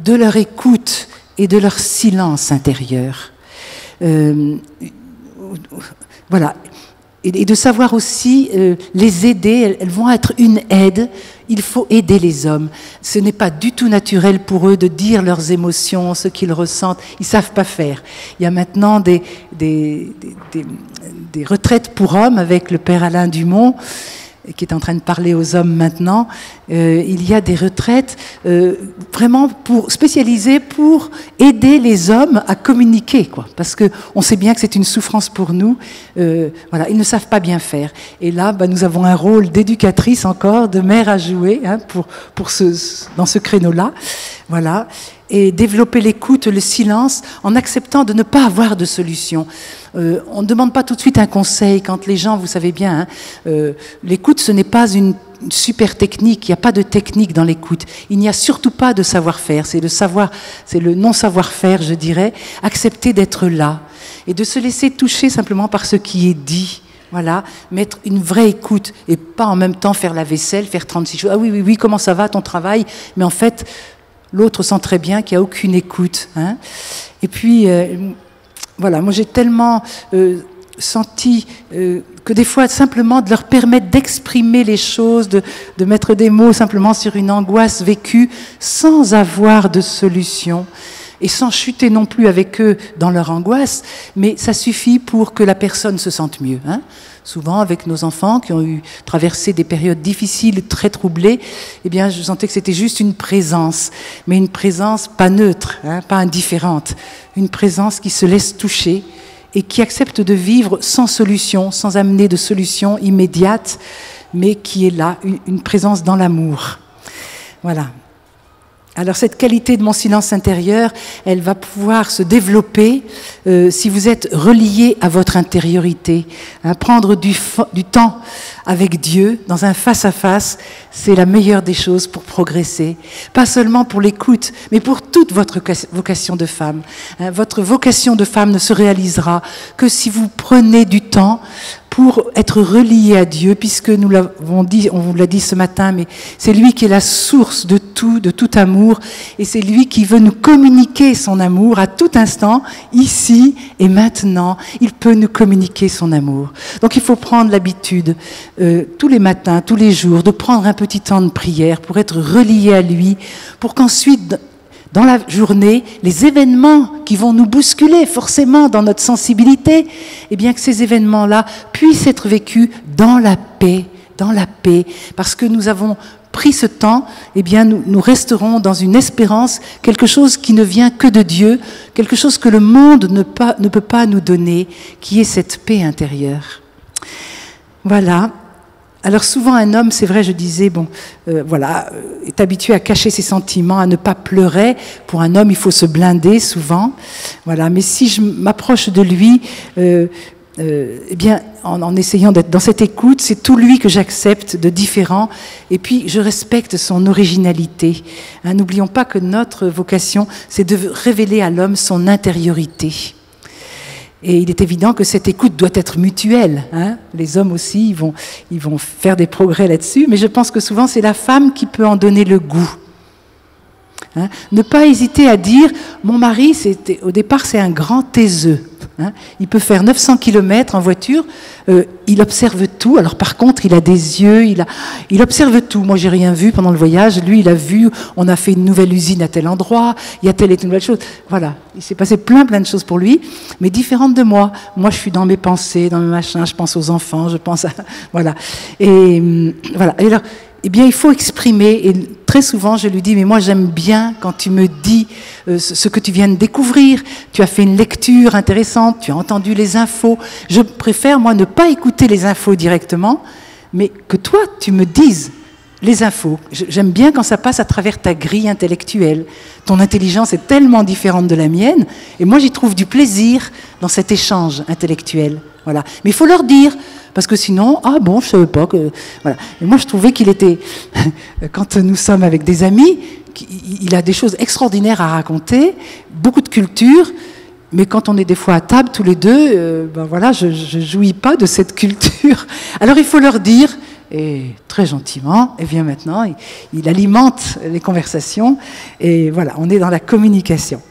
de leur écoute et de leur silence intérieur. Voilà. Et de savoir aussi les aider, elles vont être une aide. Il faut aider les hommes. Ce n'est pas du tout naturel pour eux de dire leurs émotions, ce qu'ils ressentent. Ils ne savent pas faire. Il y a maintenant des retraites pour hommes avec le père Alain Dumont, qui est en train de parler aux hommes maintenant. Il y a des retraites vraiment spécialisées pour aider les hommes à communiquer, quoi. Parce qu'on sait bien que c'est une souffrance pour nous. Voilà, ils ne savent pas bien faire. Et là, nous avons un rôle d'éducatrice encore, de mère à jouer, hein, dans ce créneau-là. Voilà. Et développer l'écoute, le silence, en acceptant de ne pas avoir de solution. On ne demande pas tout de suite un conseil quand les gens, vous savez bien, hein, l'écoute, ce n'est pas une super technique, il n'y a pas de technique dans l'écoute. Il n'y a surtout pas de savoir-faire, c'est le non-savoir-faire, je dirais. Accepter d'être là et de se laisser toucher simplement par ce qui est dit. Voilà, mettre une vraie écoute et pas en même temps faire la vaisselle, faire 36 choses. Ah oui, comment ça va ton travail? Mais en fait, l'autre sent très bien qu'il n'y a aucune écoute. Hein. Et puis, voilà, moi j'ai tellement senti que des fois, simplement de leur permettre d'exprimer les choses, de mettre des mots simplement sur une angoisse vécue sans avoir de solution et sans chuter non plus avec eux dans leur angoisse, mais ça suffit pour que la personne se sente mieux. Hein. Souvent, avec nos enfants qui ont traversé des périodes difficiles, très troublées, eh bien, je sentais que c'était juste une présence, mais une présence pas neutre, hein, pas indifférente, une présence qui se laisse toucher et qui accepte de vivre sans solution, sans amener de solution immédiate, mais qui est là, une présence dans l'amour. Voilà. Alors cette qualité de mon silence intérieur, elle va pouvoir se développer si vous êtes relié à votre intériorité. Hein, prendre du temps avec Dieu dans un face-à-face, c'est la meilleure des choses pour progresser. Pas seulement pour l'écoute, mais pour toute votre vocation de femme. Hein, votre vocation de femme ne se réalisera que si vous prenez du temps pour être relié à Dieu, puisque nous l'avons dit, on vous l'a dit ce matin, mais c'est lui qui est la source de tout amour, et c'est lui qui veut nous communiquer son amour à tout instant, ici et maintenant. Il peut nous communiquer son amour. Donc il faut prendre l'habitude, tous les matins, tous les jours, de prendre un petit temps de prière pour être relié à lui, pour qu'ensuite, dans la journée, les événements qui vont nous bousculer forcément dans notre sensibilité, eh bien que ces événements-là puissent être vécus dans la paix, parce que nous avons pris ce temps, eh bien nous resterons dans une espérance, quelque chose qui ne vient que de Dieu, quelque chose que le monde ne peut pas nous donner, qui est cette paix intérieure. Voilà. Alors souvent un homme, c'est vrai, je disais, est habitué à cacher ses sentiments, à ne pas pleurer. Pour un homme, il faut se blinder souvent. Voilà. Mais si je m'approche de lui, eh bien, en essayant d'être dans cette écoute, c'est tout lui que j'accepte de différent. Et puis, je respecte son originalité. Hein, n'oublions pas que notre vocation, c'est de révéler à l'homme son intériorité. Et il est évident que cette écoute doit être mutuelle. Hein. Les hommes aussi, ils vont faire des progrès là-dessus, mais je pense que souvent c'est la femme qui peut en donner le goût. Hein. Ne pas hésiter à dire, mon mari, au départ, c'est un grand taiseux. Hein. Il peut faire 900 km en voiture, il observe tout. Alors par contre, il a des yeux, il observe tout. Moi, j'ai rien vu pendant le voyage. Lui, il a vu, on a fait une nouvelle usine à tel endroit, il y a telle et telle nouvelle chose. Voilà, il s'est passé plein de choses pour lui, mais différentes de moi. Moi, je suis dans mes pensées, dans mes machins, je pense aux enfants, je pense à... Voilà. Et voilà. Et alors, eh bien, il faut exprimer, et très souvent, je lui dis, mais moi, j'aime bien quand tu me dis ce que tu viens de découvrir, tu as fait une lecture intéressante, tu as entendu les infos. Je préfère, moi, ne pas écouter les infos directement, mais que toi, tu me dises les infos. J'aime bien quand ça passe à travers ta grille intellectuelle. Ton intelligence est tellement différente de la mienne, et moi, j'y trouve du plaisir dans cet échange intellectuel. Voilà. Mais il faut leur dire, parce que sinon, ah bon, je ne savais pas que... Voilà. Et moi, je trouvais qu'il était, quand nous sommes avec des amis, il a des choses extraordinaires à raconter, beaucoup de culture, Mais quand on est des fois à table, tous les deux, ben voilà, je jouis pas de cette culture. Alors il faut leur dire, et très gentiment, et bien maintenant, il alimente les conversations, et voilà, on est dans la communication.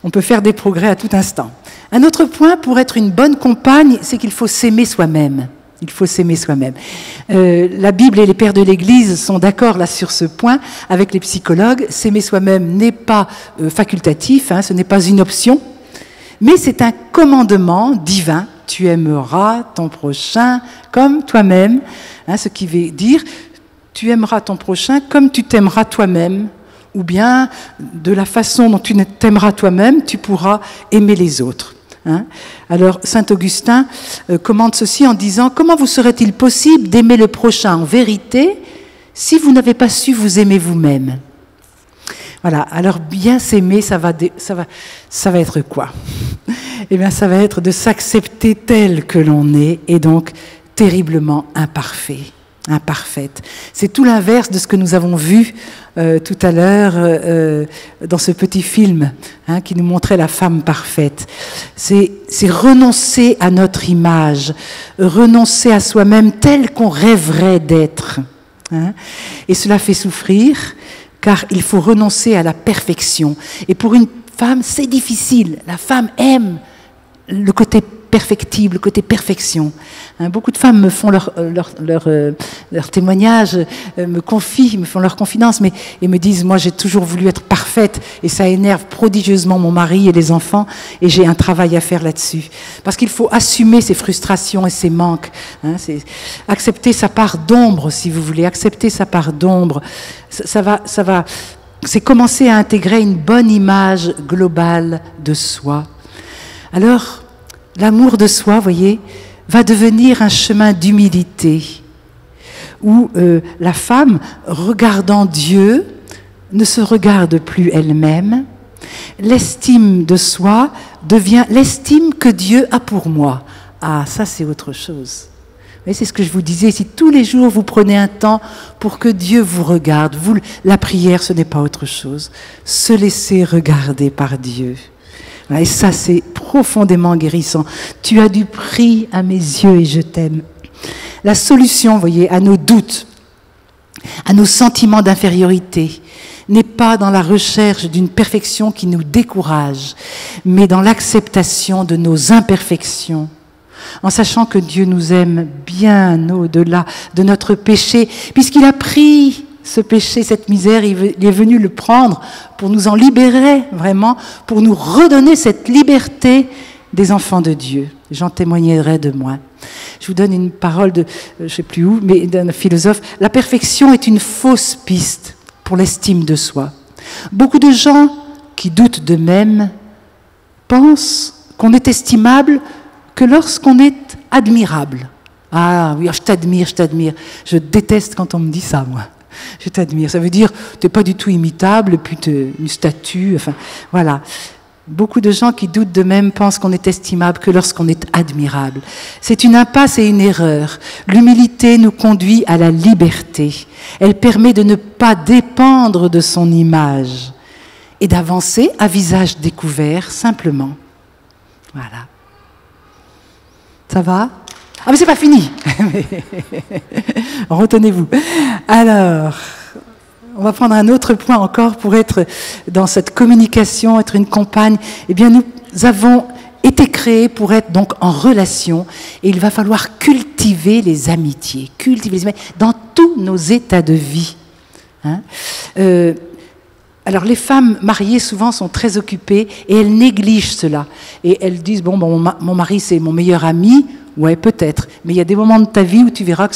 On peut faire des progrès à tout instant. Un autre point pour être une bonne compagne, c'est qu'il faut s'aimer soi-même. Il faut s'aimer soi-même. La Bible et les pères de l'Église sont d'accord là sur ce point avec les psychologues. S'aimer soi-même n'est pas facultatif, hein, ce n'est pas une option, mais c'est un commandement divin. Tu aimeras ton prochain comme toi-même, hein, ce qui veut dire tu aimeras ton prochain comme tu t'aimeras toi-même, ou bien de la façon dont tu t'aimeras toi-même, tu pourras aimer les autres. Hein. Alors saint Augustin commande ceci en disant « Comment vous serait-il possible d'aimer le prochain en vérité si vous n'avez pas su vous aimer vous-même » Voilà, alors bien s'aimer, ça va être quoi? Eh bien, ça va être de s'accepter tel que l'on est et donc terriblement imparfait, imparfaite. C'est tout l'inverse de ce que nous avons vu tout à l'heure dans ce petit film hein, qui nous montrait la femme parfaite. C'est renoncer à notre image, renoncer à soi-même tel qu'on rêverait d'être. Hein. Et cela fait souffrir, car il faut renoncer à la perfection. Et pour une femme, c'est difficile. La femme aime le côté perfectible, le côté perfection. Hein, beaucoup de femmes me font leur témoignage, me confient, me font leur confidence, mais et me disent, moi j'ai toujours voulu être parfaite, et ça énerve prodigieusement mon mari et les enfants, et j'ai un travail à faire là-dessus. Parce qu'il faut assumer ses frustrations et ses manques. Hein, c'est accepter sa part d'ombre, si vous voulez, accepter sa part d'ombre. C'est commencer à intégrer une bonne image globale de soi. Alors, l'amour de soi, voyez, va devenir un chemin d'humilité, où la femme, regardant Dieu, ne se regarde plus elle-même. L'estime de soi devient l'estime que Dieu a pour moi. Ah, ça c'est autre chose. C'est ce que je vous disais, si tous les jours vous prenez un temps pour que Dieu vous regarde, la prière ce n'est pas autre chose, se laisser regarder par Dieu. Et ça c'est profondément guérissant. Tu as du prix à mes yeux et je t'aime. La solution, vous voyez, à nos doutes, à nos sentiments d'infériorité, n'est pas dans la recherche d'une perfection qui nous décourage, mais dans l'acceptation de nos imperfections, en sachant que Dieu nous aime bien au-delà de notre péché, puisqu'il a pris ce péché, cette misère, il est venu le prendre pour nous en libérer, vraiment, pour nous redonner cette liberté des enfants de Dieu. J'en témoignerai de moi. Je vous donne une parole de, je ne sais plus où, mais d'un philosophe. La perfection est une fausse piste pour l'estime de soi. Beaucoup de gens qui doutent d'eux-mêmes pensent qu'on est estimable que lorsqu'on est admirable. Ah oui, je t'admire, je t'admire. Je déteste quand on me dit ça, moi. Je t'admire. Ça veut dire, tu n'es pas du tout imitable, puis tu es une statue, enfin, voilà. Beaucoup de gens qui doutent d'eux-mêmes pensent qu'on est estimable que lorsqu'on est admirable. C'est une impasse et une erreur. L'humilité nous conduit à la liberté. Elle permet de ne pas dépendre de son image et d'avancer à visage découvert simplement. Voilà. Ça va ? Ah mais c'est pas fini. Retenez-vous. Alors, on va prendre un autre point encore pour être dans cette communication, être une compagne. Eh bien, nous avons été créés pour être donc en relation et il va falloir cultiver les amitiés, dans tous nos états de vie. Hein. Alors les femmes mariées souvent sont très occupées et elles négligent cela. Et elles disent, bon mon mari c'est mon meilleur ami, ouais peut-être, mais il y a des moments de ta vie où tu verras que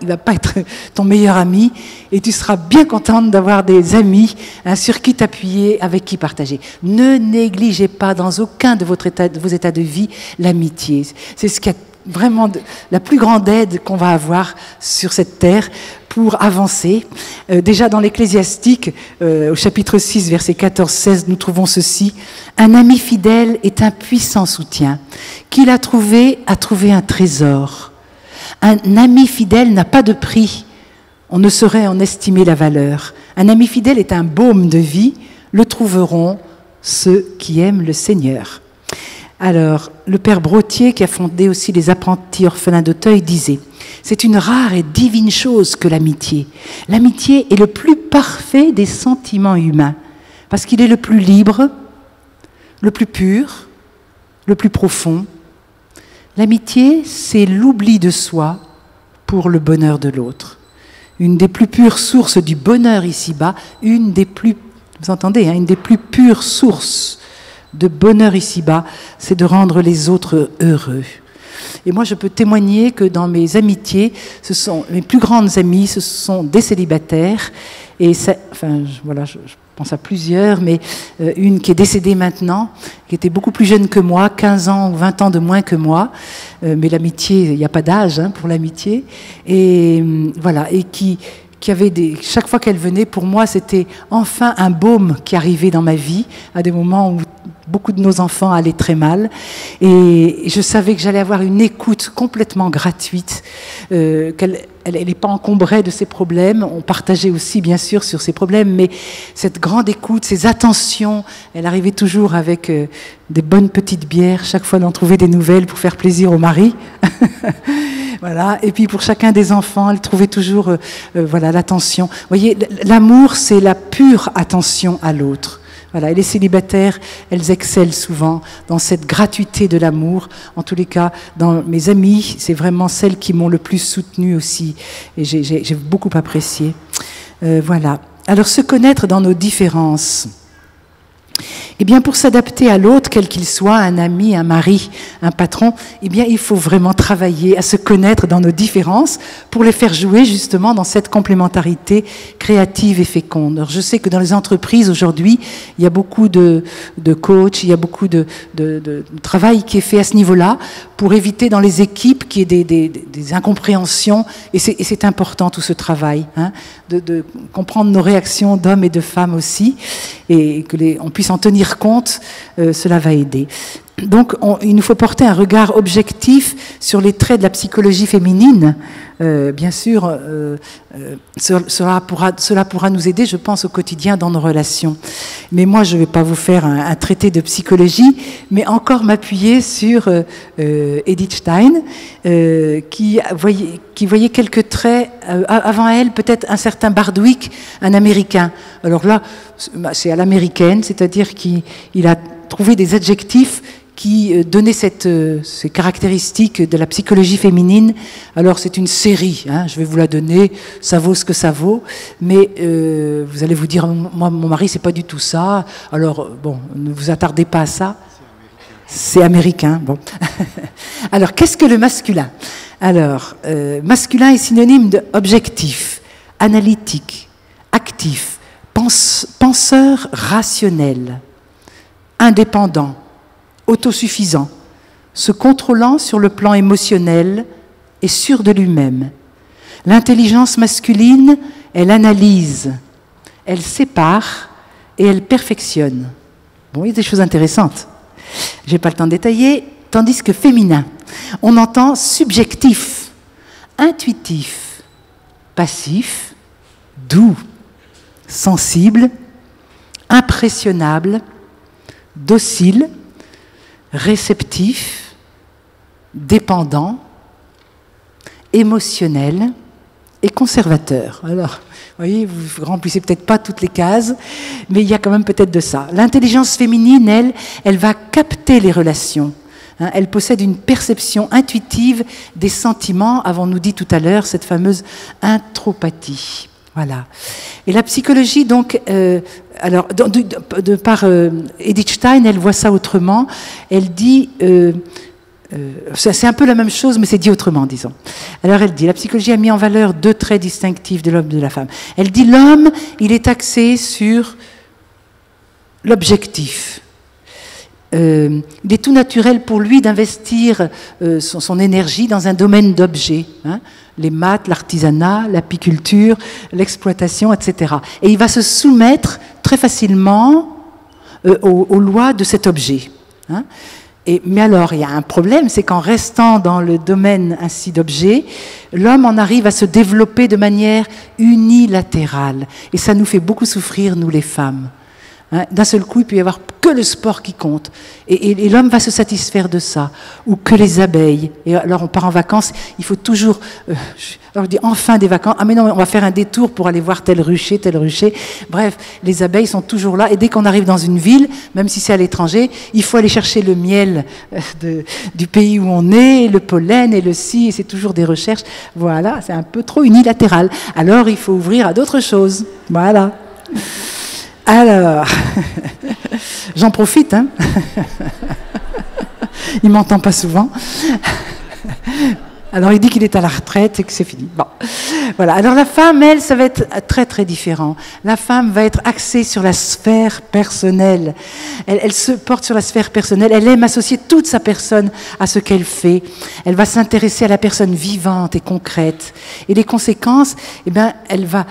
il va pas être ton meilleur ami et tu seras bien contente d'avoir des amis sur qui t'appuyer, avec qui partager. Ne négligez pas dans aucun de vos états de vie l'amitié. C'est ce qui a vraiment la plus grande aide qu'on va avoir sur cette terre pour avancer. Déjà dans l'Ecclésiastique, au chapitre 6, verset 14-16, nous trouvons ceci. « Un ami fidèle est un puissant soutien. Qui l'a trouvé a trouvé un trésor. Un ami fidèle n'a pas de prix. On ne saurait en estimer la valeur. Un ami fidèle est un baume de vie. Le trouveront ceux qui aiment le Seigneur. » Alors, le père Brottier, qui a fondé aussi les apprentis orphelins d'Auteuil, disait « C'est une rare et divine chose que l'amitié. L'amitié est le plus parfait des sentiments humains, parce qu'il est le plus libre, le plus pur, le plus profond. L'amitié, c'est l'oubli de soi pour le bonheur de l'autre. Une des plus pures sources du bonheur ici-bas, une des plus, vous entendez, hein, une des plus pures sources de bonheur ici-bas, c'est de rendre les autres heureux. Et moi, je peux témoigner que dans mes amitiés, ce sont mes plus grandes amies, ce sont des célibataires. Et ça, enfin, voilà, je pense à plusieurs, mais une qui est décédée maintenant, qui était beaucoup plus jeune que moi, 15 ans ou 20 ans de moins que moi. Mais l'amitié, il n'y a pas d'âge hein, pour l'amitié. Et voilà, et qui avait chaque fois qu'elle venait, pour moi, c'était enfin un baume qui arrivait dans ma vie, à des moments où beaucoup de nos enfants allaient très mal. Et je savais que j'allais avoir une écoute complètement gratuite, qu'elle n'est pas encombrée de ses problèmes. On partageait aussi, bien sûr, sur ses problèmes, mais cette grande écoute, ces attentions, elle arrivait toujours avec des bonnes petites bières, chaque fois d'en trouver des nouvelles pour faire plaisir au mari. Voilà. Et puis pour chacun des enfants, elle trouvait toujours voilà, l'attention. Vous voyez, l'amour, c'est la pure attention à l'autre. Voilà. Et les célibataires, elles excellent souvent dans cette gratuité de l'amour. En tous les cas, dans mes amies, c'est vraiment celles qui m'ont le plus soutenue aussi. Et j'ai beaucoup apprécié. Voilà. Alors, se connaître dans nos différences. Eh bien, pour s'adapter à l'autre, quel qu'il soit, un ami, un mari, un patron, eh bien, il faut vraiment travailler à se connaître dans nos différences pour les faire jouer justement dans cette complémentarité créative et féconde. Alors, je sais que dans les entreprises aujourd'hui, il y a beaucoup de coachs, il y a beaucoup de travail qui est fait à ce niveau-là pour éviter dans les équipes qu'il y ait des incompréhensions. Et c'est important tout ce travail, hein, de comprendre nos réactions d'hommes et de femmes aussi, et que on puisse en tenir compte, cela va aider. Donc, il nous faut porter un regard objectif sur les traits de la psychologie féminine. Bien sûr, cela pourra nous aider, je pense, au quotidien dans nos relations. Mais moi, je ne vais pas vous faire un traité de psychologie, mais encore m'appuyer sur Edith Stein, qui voyait quelques traits, avant elle, peut-être un certain Bardwick, un Américain. Alors là, c'est à l'américaine, c'est-à-dire qu'il a trouvé des adjectifs qui donnait ces caractéristiques de la psychologie féminine. Alors c'est une série, hein, je vais vous la donner, ça vaut ce que ça vaut, mais vous allez vous dire, moi mon mari c'est pas du tout ça, alors bon, ne vous attardez pas à ça. C'est américain, bon. Alors qu'est-ce que le masculin? Alors, masculin est synonyme d'objectif, analytique, actif, penseur rationnel, indépendant, autosuffisant, se contrôlant sur le plan émotionnel et sûr de lui-même. L'intelligence masculine, elle analyse, elle sépare et elle perfectionne. Bon, il y a des choses intéressantes. Je n'ai pas le temps de détailler, tandis que féminin, on entend subjectif, intuitif, passif, doux, sensible, impressionnable, docile, réceptif, dépendant, émotionnel et conservateur. Alors, vous voyez, vous ne remplissez peut-être pas toutes les cases, mais il y a quand même peut-être de ça. L'intelligence féminine, elle va capter les relations. Hein, elle possède une perception intuitive des sentiments, avons-nous dit tout à l'heure, cette fameuse intropathie. Voilà. Et la psychologie, donc, alors, par Edith Stein, elle voit ça autrement. Elle dit, c'est un peu la même chose, mais c'est dit autrement, disons. Alors elle dit, la psychologie a mis en valeur deux traits distinctifs de l'homme et de la femme. Elle dit, l'homme, il est axé sur l'objectif. Il est tout naturel pour lui d'investir son énergie dans un domaine d'objets, hein, les maths, l'artisanat, l'apiculture, l'exploitation, etc. Et il va se soumettre très facilement aux lois de cet objet. Hein. Mais alors, il y a un problème, c'est qu'en restant dans le domaine ainsi d'objets, l'homme en arrive à se développer de manière unilatérale. Et ça nous fait beaucoup souffrir, nous les femmes. Hein, d'un seul coup, il peut y avoir que le sport qui compte. Et l'homme va se satisfaire de ça. Ou que les abeilles. Et alors, on part en vacances, il faut toujours... alors, je dis, enfin des vacances. Ah, mais non, on va faire un détour pour aller voir tel rucher, tel rucher. Bref, les abeilles sont toujours là. Et dès qu'on arrive dans une ville, même si c'est à l'étranger, il faut aller chercher le miel du pays où on est, le pollen et le si, et c'est toujours des recherches. Voilà, c'est un peu trop unilatéral. Alors, il faut ouvrir à d'autres choses. Voilà. Alors, j'en profite, hein. Il m'entend pas souvent. Alors il dit qu'il est à la retraite et que c'est fini. Bon, voilà. Alors la femme, elle, ça va être très très différent. La femme va être axée sur la sphère personnelle. Elle se porte sur la sphère personnelle. Elle aime associer toute sa personne à ce qu'elle fait. Elle va s'intéresser à la personne vivante et concrète. Et les conséquences, eh bien, elle va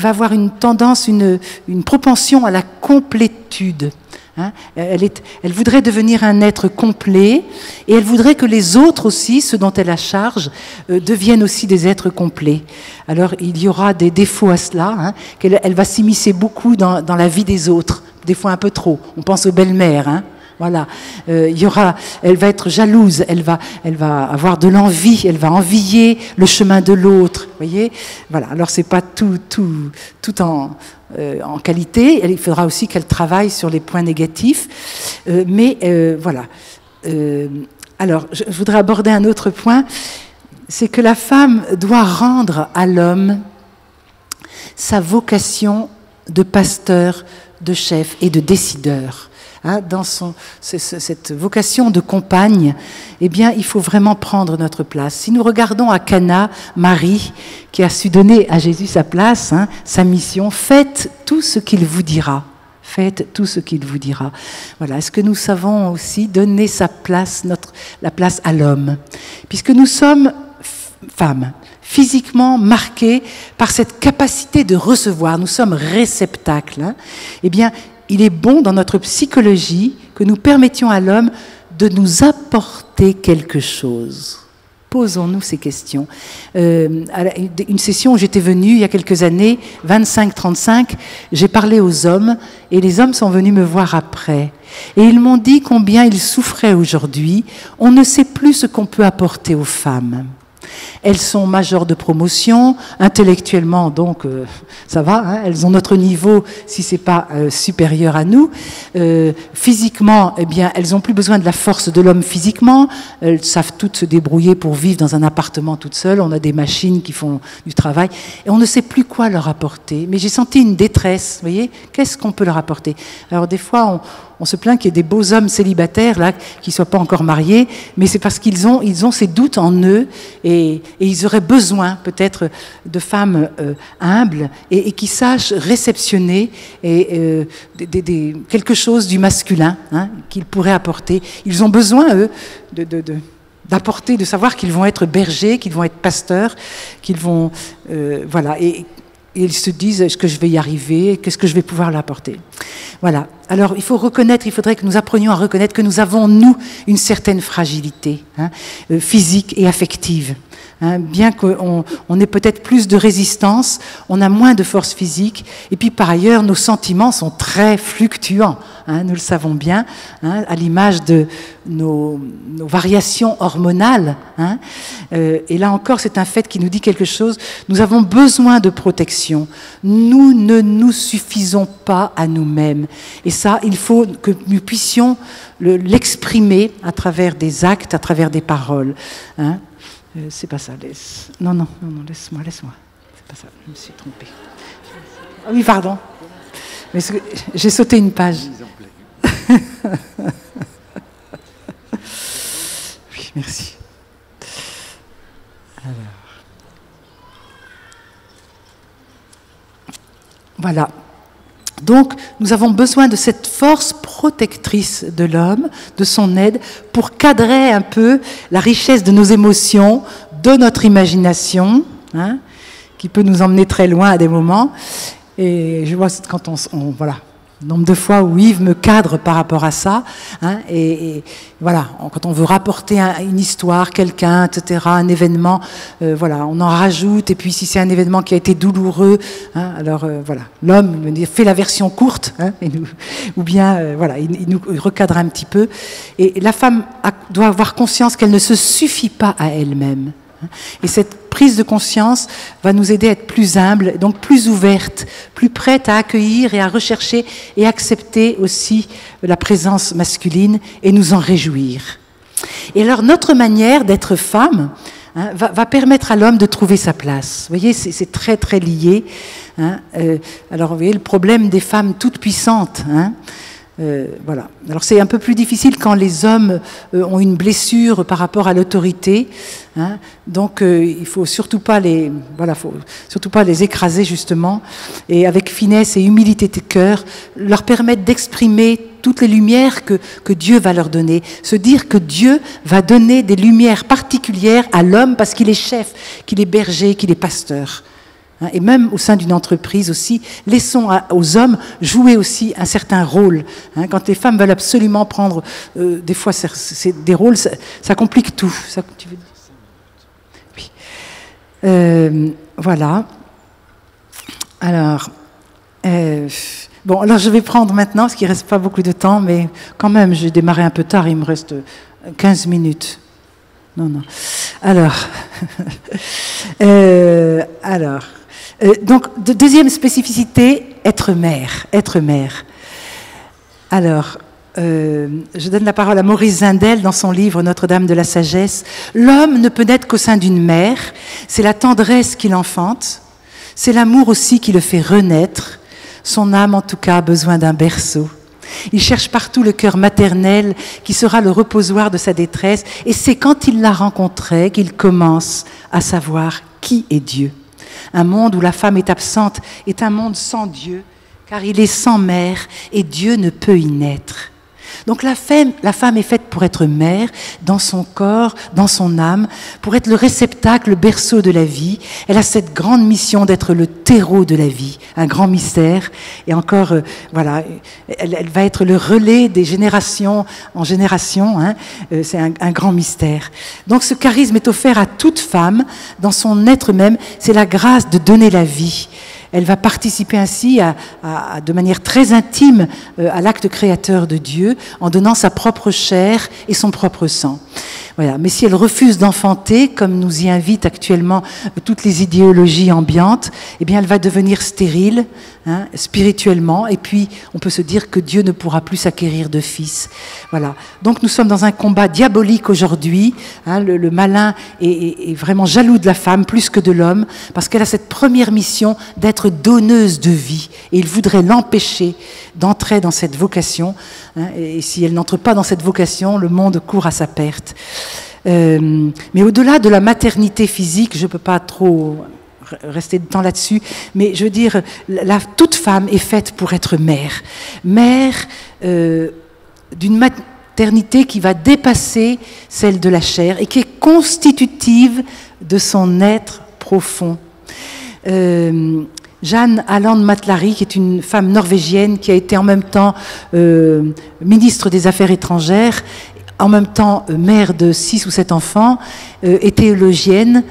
avoir une tendance, une propension à la complétude. Hein, elle voudrait devenir un être complet et elle voudrait que les autres aussi, ceux dont elle a charge, deviennent aussi des êtres complets. Alors il y aura des défauts à cela, hein, qu'elle va s'immiscer beaucoup dans la vie des autres, des fois un peu trop. On pense aux belles-mères, hein. Voilà, elle va être jalouse, elle va avoir de l'envie, elle va envier le chemin de l'autre, voyez. Voilà, alors c'est pas tout en qualité. Il faudra aussi qu'elle travaille sur les points négatifs, mais voilà. Alors, je voudrais aborder un autre point, c'est que la femme doit rendre à l'homme sa vocation de pasteur, de chef et de décideur. Hein, dans cette vocation de compagne, eh bien, il faut vraiment prendre notre place. Si nous regardons à Cana, Marie, qui a su donner à Jésus sa place, hein, sa mission, faites tout ce qu'il vous dira. Faites tout ce qu'il vous dira. Voilà. Est-ce que nous savons aussi donner sa place, la place à l'homme, puisque nous sommes femmes, physiquement marquées par cette capacité de recevoir. Nous sommes réceptacles. Hein. Eh bien, il est bon dans notre psychologie que nous permettions à l'homme de nous apporter quelque chose. Posons-nous ces questions. À une session où j'étais venue il y a quelques années, 25-35, j'ai parlé aux hommes et les hommes sont venus me voir après. Et ils m'ont dit combien ils souffraient aujourd'hui. On ne sait plus ce qu'on peut apporter aux femmes. Elles sont majeures de promotion, intellectuellement donc ça va, hein, elles ont notre niveau si c'est pas supérieur à nous. Physiquement, eh bien, elles ont plus besoin de la force de l'homme physiquement, elles savent toutes se débrouiller pour vivre dans un appartement toutes seules, on a des machines qui font du travail et on ne sait plus quoi leur apporter. Mais j'ai senti une détresse, vous voyez, qu'est-ce qu'on peut leur apporter? Alors des fois on se plaint qu'il y ait des beaux hommes célibataires là qui soient pas encore mariés, mais c'est parce qu'ils ont ces doutes en eux et ils auraient besoin peut-être de femmes humbles et qui sachent réceptionner quelque chose du masculin, hein, qu'ils pourraient apporter. Ils ont besoin, eux, d'apporter, de savoir qu'ils vont être bergers, qu'ils vont être pasteurs, qu'ils vont... voilà. Et ils se disent, est-ce que je vais y arriver? Qu'est-ce que je vais pouvoir leur apporter? Voilà. Alors, il faudrait que nous apprenions à reconnaître que nous avons, nous, une certaine fragilité, hein, physique et affective. Hein, bien qu'on ait peut-être plus de résistance, on a moins de force physique. Et puis, par ailleurs, nos sentiments sont très fluctuants. Hein, nous le savons bien, hein, à l'image de nos variations hormonales. Hein. Et là encore, c'est un fait qui nous dit quelque chose. Nous avons besoin de protection. Nous ne nous suffisons pas à nous-mêmes. Et ça, il faut que nous puissions l'exprimer à travers des actes, à travers des paroles. Hein. C'est pas ça, Non, laisse-moi. C'est pas ça, je me suis trompée. Ah oui, pardon. Mais j'ai sauté une page. Oui, merci. Alors. Voilà. Donc, nous avons besoin de cette force protectrice de l'homme, de son aide, pour cadrer un peu la richesse de nos émotions, de notre imagination, hein, qui peut nous emmener très loin à des moments. Et je vois quand voilà. nombre de fois où Yves me cadre par rapport à ça, hein, et voilà, quand on veut rapporter une histoire, quelqu'un, etc., un événement, voilà, on en rajoute, et puis si c'est un événement qui a été douloureux, hein, alors voilà, l'homme fait la version courte, hein, ou bien voilà, il nous recadre un petit peu, et la femme doit avoir conscience qu'elle ne se suffit pas à elle-même. Et cette prise de conscience va nous aider à être plus humbles, donc plus ouvertes, plus prêtes à accueillir et à rechercher et accepter aussi la présence masculine et nous en réjouir. Et alors notre manière d'être femme, hein, va permettre à l'homme de trouver sa place. Vous voyez, c'est très très lié. Hein. Alors vous voyez le problème des femmes toutes puissantes. Hein. Voilà. Alors c'est un peu plus difficile quand les hommes ont une blessure par rapport à l'autorité, hein. Donc il faut surtout pas les écraser justement, et avec finesse et humilité de cœur leur permettre d'exprimer toutes les lumières que Dieu va leur donner, se dire que Dieu va donner des lumières particulières à l'homme parce qu'il est chef, qu'il est berger, qu'il est pasteur. Et même au sein d'une entreprise aussi, laissons aux hommes jouer aussi un certain rôle. Quand les femmes veulent absolument prendre, des fois, c'est des rôles, ça complique tout. Ça, tu veux dire ça ? Oui. Voilà. Alors, bon, alors je vais prendre maintenant, parce qu'il ne reste pas beaucoup de temps, mais quand même, j'ai démarré un peu tard, il me reste 15 minutes. Non. Alors, donc, deuxième spécificité, être mère. Alors, je donne la parole à Maurice Zindel dans son livre Notre-Dame de la Sagesse. L'homme ne peut naître qu'au sein d'une mère. C'est la tendresse qui l'enfante. C'est l'amour aussi qui le fait renaître. Son âme, en tout cas, a besoin d'un berceau. Il cherche partout le cœur maternel qui sera le reposoir de sa détresse. Et c'est quand il l'a rencontré qu'il commence à savoir qui est Dieu. Un monde où la femme est absente est un monde sans Dieu, car il est sans mère et Dieu ne peut y naître. Donc la femme est faite pour être mère, dans son corps, dans son âme, pour être le réceptacle, le berceau de la vie. Elle a cette grande mission d'être le terreau de la vie, un grand mystère. Et encore, voilà, elle va être le relais des générations en génération. Hein, c'est un grand mystère. Donc ce charisme est offert à toute femme, dans son être même. C'est la grâce de donner la vie. Elle va participer ainsi de manière très intime à l'acte créateur de Dieu en donnant sa propre chair et son propre sang. Voilà. Mais si elle refuse d'enfanter, comme nous y invitent actuellement toutes les idéologies ambiantes, eh bien elle va devenir stérile, hein, spirituellement, et puis on peut se dire que Dieu ne pourra plus s'acquérir de fils. Voilà. Donc nous sommes dans un combat diabolique aujourd'hui. Hein, le malin est vraiment jaloux de la femme plus que de l'homme, parce qu'elle a cette première mission d'être donneuse de vie, et il voudrait l'empêcher d'entrer dans cette vocation. Hein, et si elle n'entre pas dans cette vocation, le monde court à sa perte. Mais au-delà de la maternité physique, je ne peux pas trop rester de temps là-dessus, mais je veux dire, toute femme est faite pour être mère. Mère d'une maternité qui va dépasser celle de la chair et qui est constitutive de son être profond. Jeanne Aland Matlary, qui est une femme norvégienne qui a été en même temps ministre des Affaires étrangères, en même temps mère de 6 ou 7 enfants, est théologienne,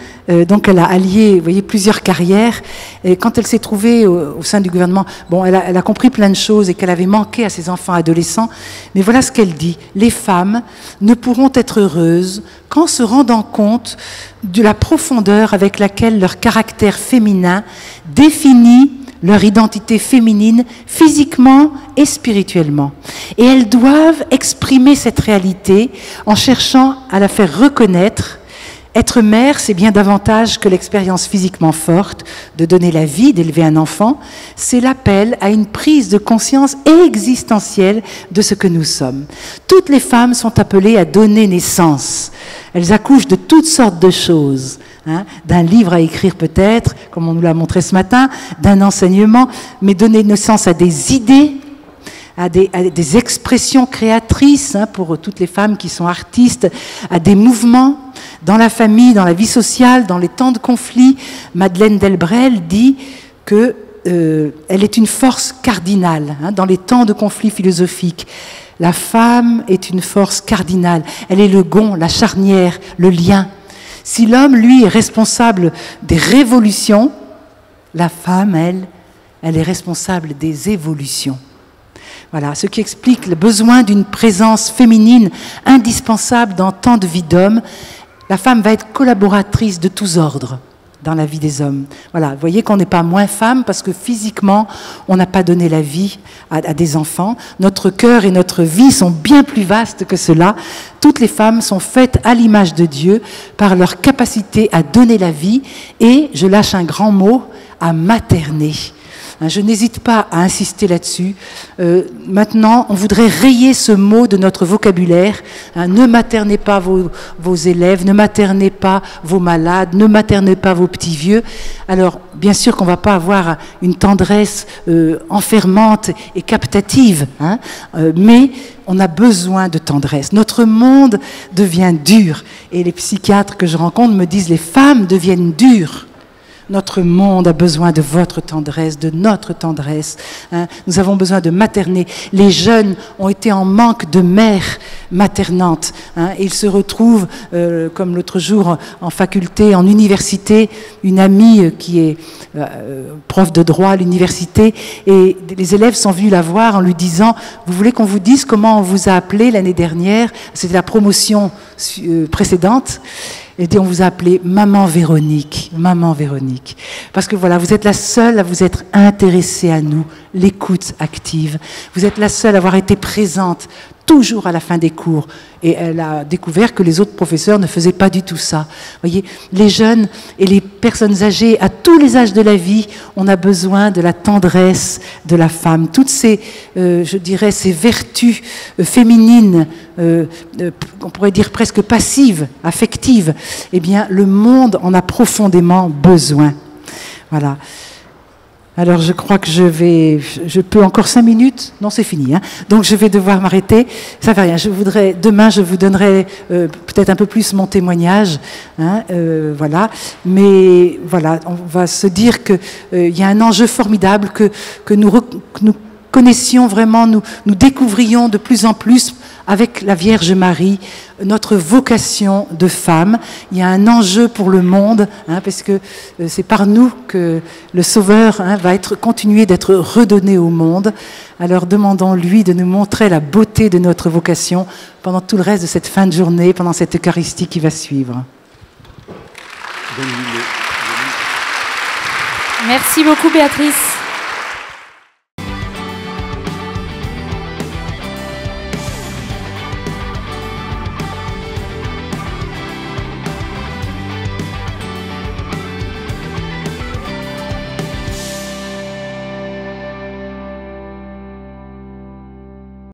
donc elle a allié, vous voyez, plusieurs carrières. Et quand elle s'est trouvée au sein du gouvernement, bon, elle a compris plein de choses et qu'elle avait manqué à ses enfants adolescents. Mais voilà ce qu'elle dit: les femmes ne pourront être heureuses qu'en se rendant compte de la profondeur avec laquelle leur caractère féminin définit leur identité féminine physiquement et spirituellement. Et elles doivent exprimer cette réalité en cherchant à la faire reconnaître. Être mère, c'est bien davantage que l'expérience physiquement forte de donner la vie, d'élever un enfant. C'est l'appel à une prise de conscience existentielle de ce que nous sommes. Toutes les femmes sont appelées à donner naissance. Elles accouchent de toutes sortes de choses. Hein, d'un livre à écrire peut-être, comme on nous l'a montré ce matin, d'un enseignement, mais donner naissance à des idées, à des expressions créatrices, hein, pour toutes les femmes qui sont artistes, à des mouvements dans la famille, dans la vie sociale, dans les temps de conflit. Madeleine Delbrel dit que elle est une force cardinale dans les temps de conflits philosophiques. La femme est une force cardinale. Elle est le gond, la charnière, le lien. Si l'homme, lui, est responsable des révolutions, la femme, elle est responsable des évolutions. Voilà, ce qui explique le besoin d'une présence féminine indispensable dans tant de vies d'hommes. La femme va être collaboratrice de tous ordres dans la vie des hommes. Voilà, vous voyez qu'on n'est pas moins femme parce que physiquement, on n'a pas donné la vie à des enfants. Notre cœur et notre vie sont bien plus vastes que cela. Toutes les femmes sont faites à l'image de Dieu par leur capacité à donner la vie et, je lâche un grand mot, à materner. Je n'hésite pas à insister là-dessus. Maintenant, on voudrait rayer ce mot de notre vocabulaire. Ne maternez pas vos élèves, ne maternez pas vos malades, ne maternez pas vos petits vieux. Alors, bien sûr qu'on ne va pas avoir une tendresse enfermante et captative, mais on a besoin de tendresse. Notre monde devient dur. Et les psychiatres que je rencontre me disent les femmes deviennent dures. Notre monde a besoin de votre tendresse, de notre tendresse. Nous avons besoin de materner. Les jeunes ont été en manque de mères maternantes. Et ils se retrouvent, comme l'autre jour en faculté, en université, une amie qui est prof de droit à l'université, et les élèves sont venus la voir en lui disant « Vous voulez qu'on vous dise comment on vous a appelé l'année dernière ?» C'était la promotion précédente. Et on vous a appelé Maman Véronique, Maman Véronique. Parce que voilà, vous êtes la seule à vous être intéressée à nous, l'écoute active. Vous êtes la seule à avoir été présente toujours à la fin des cours. Et elle a découvert que les autres professeurs ne faisaient pas du tout ça. Vous voyez, les jeunes et les personnes âgées, à tous les âges de la vie, on a besoin de la tendresse de la femme. Toutes ces, je dirais, ces vertus féminines, on pourrait dire presque passives, affectives, eh bien, le monde en a profondément besoin. Voilà. Alors, je crois que je peux encore 5 minutes. Non, c'est fini. Donc, je vais devoir m'arrêter. Ça ne fait rien. Demain, je vous donnerai peut-être un peu plus mon témoignage. Voilà. Mais voilà, on va se dire qu'il y a un enjeu formidable que nous connaissions vraiment, nous découvrions de plus en plus avec la Vierge Marie, notre vocation de femme. Il y a un enjeu pour le monde, parce que c'est par nous que le Sauveur va continuer d'être redonné au monde. Alors demandons-lui de nous montrer la beauté de notre vocation pendant tout le reste de cette fin de journée, pendant cette Eucharistie qui va suivre. Merci beaucoup, Béatrice.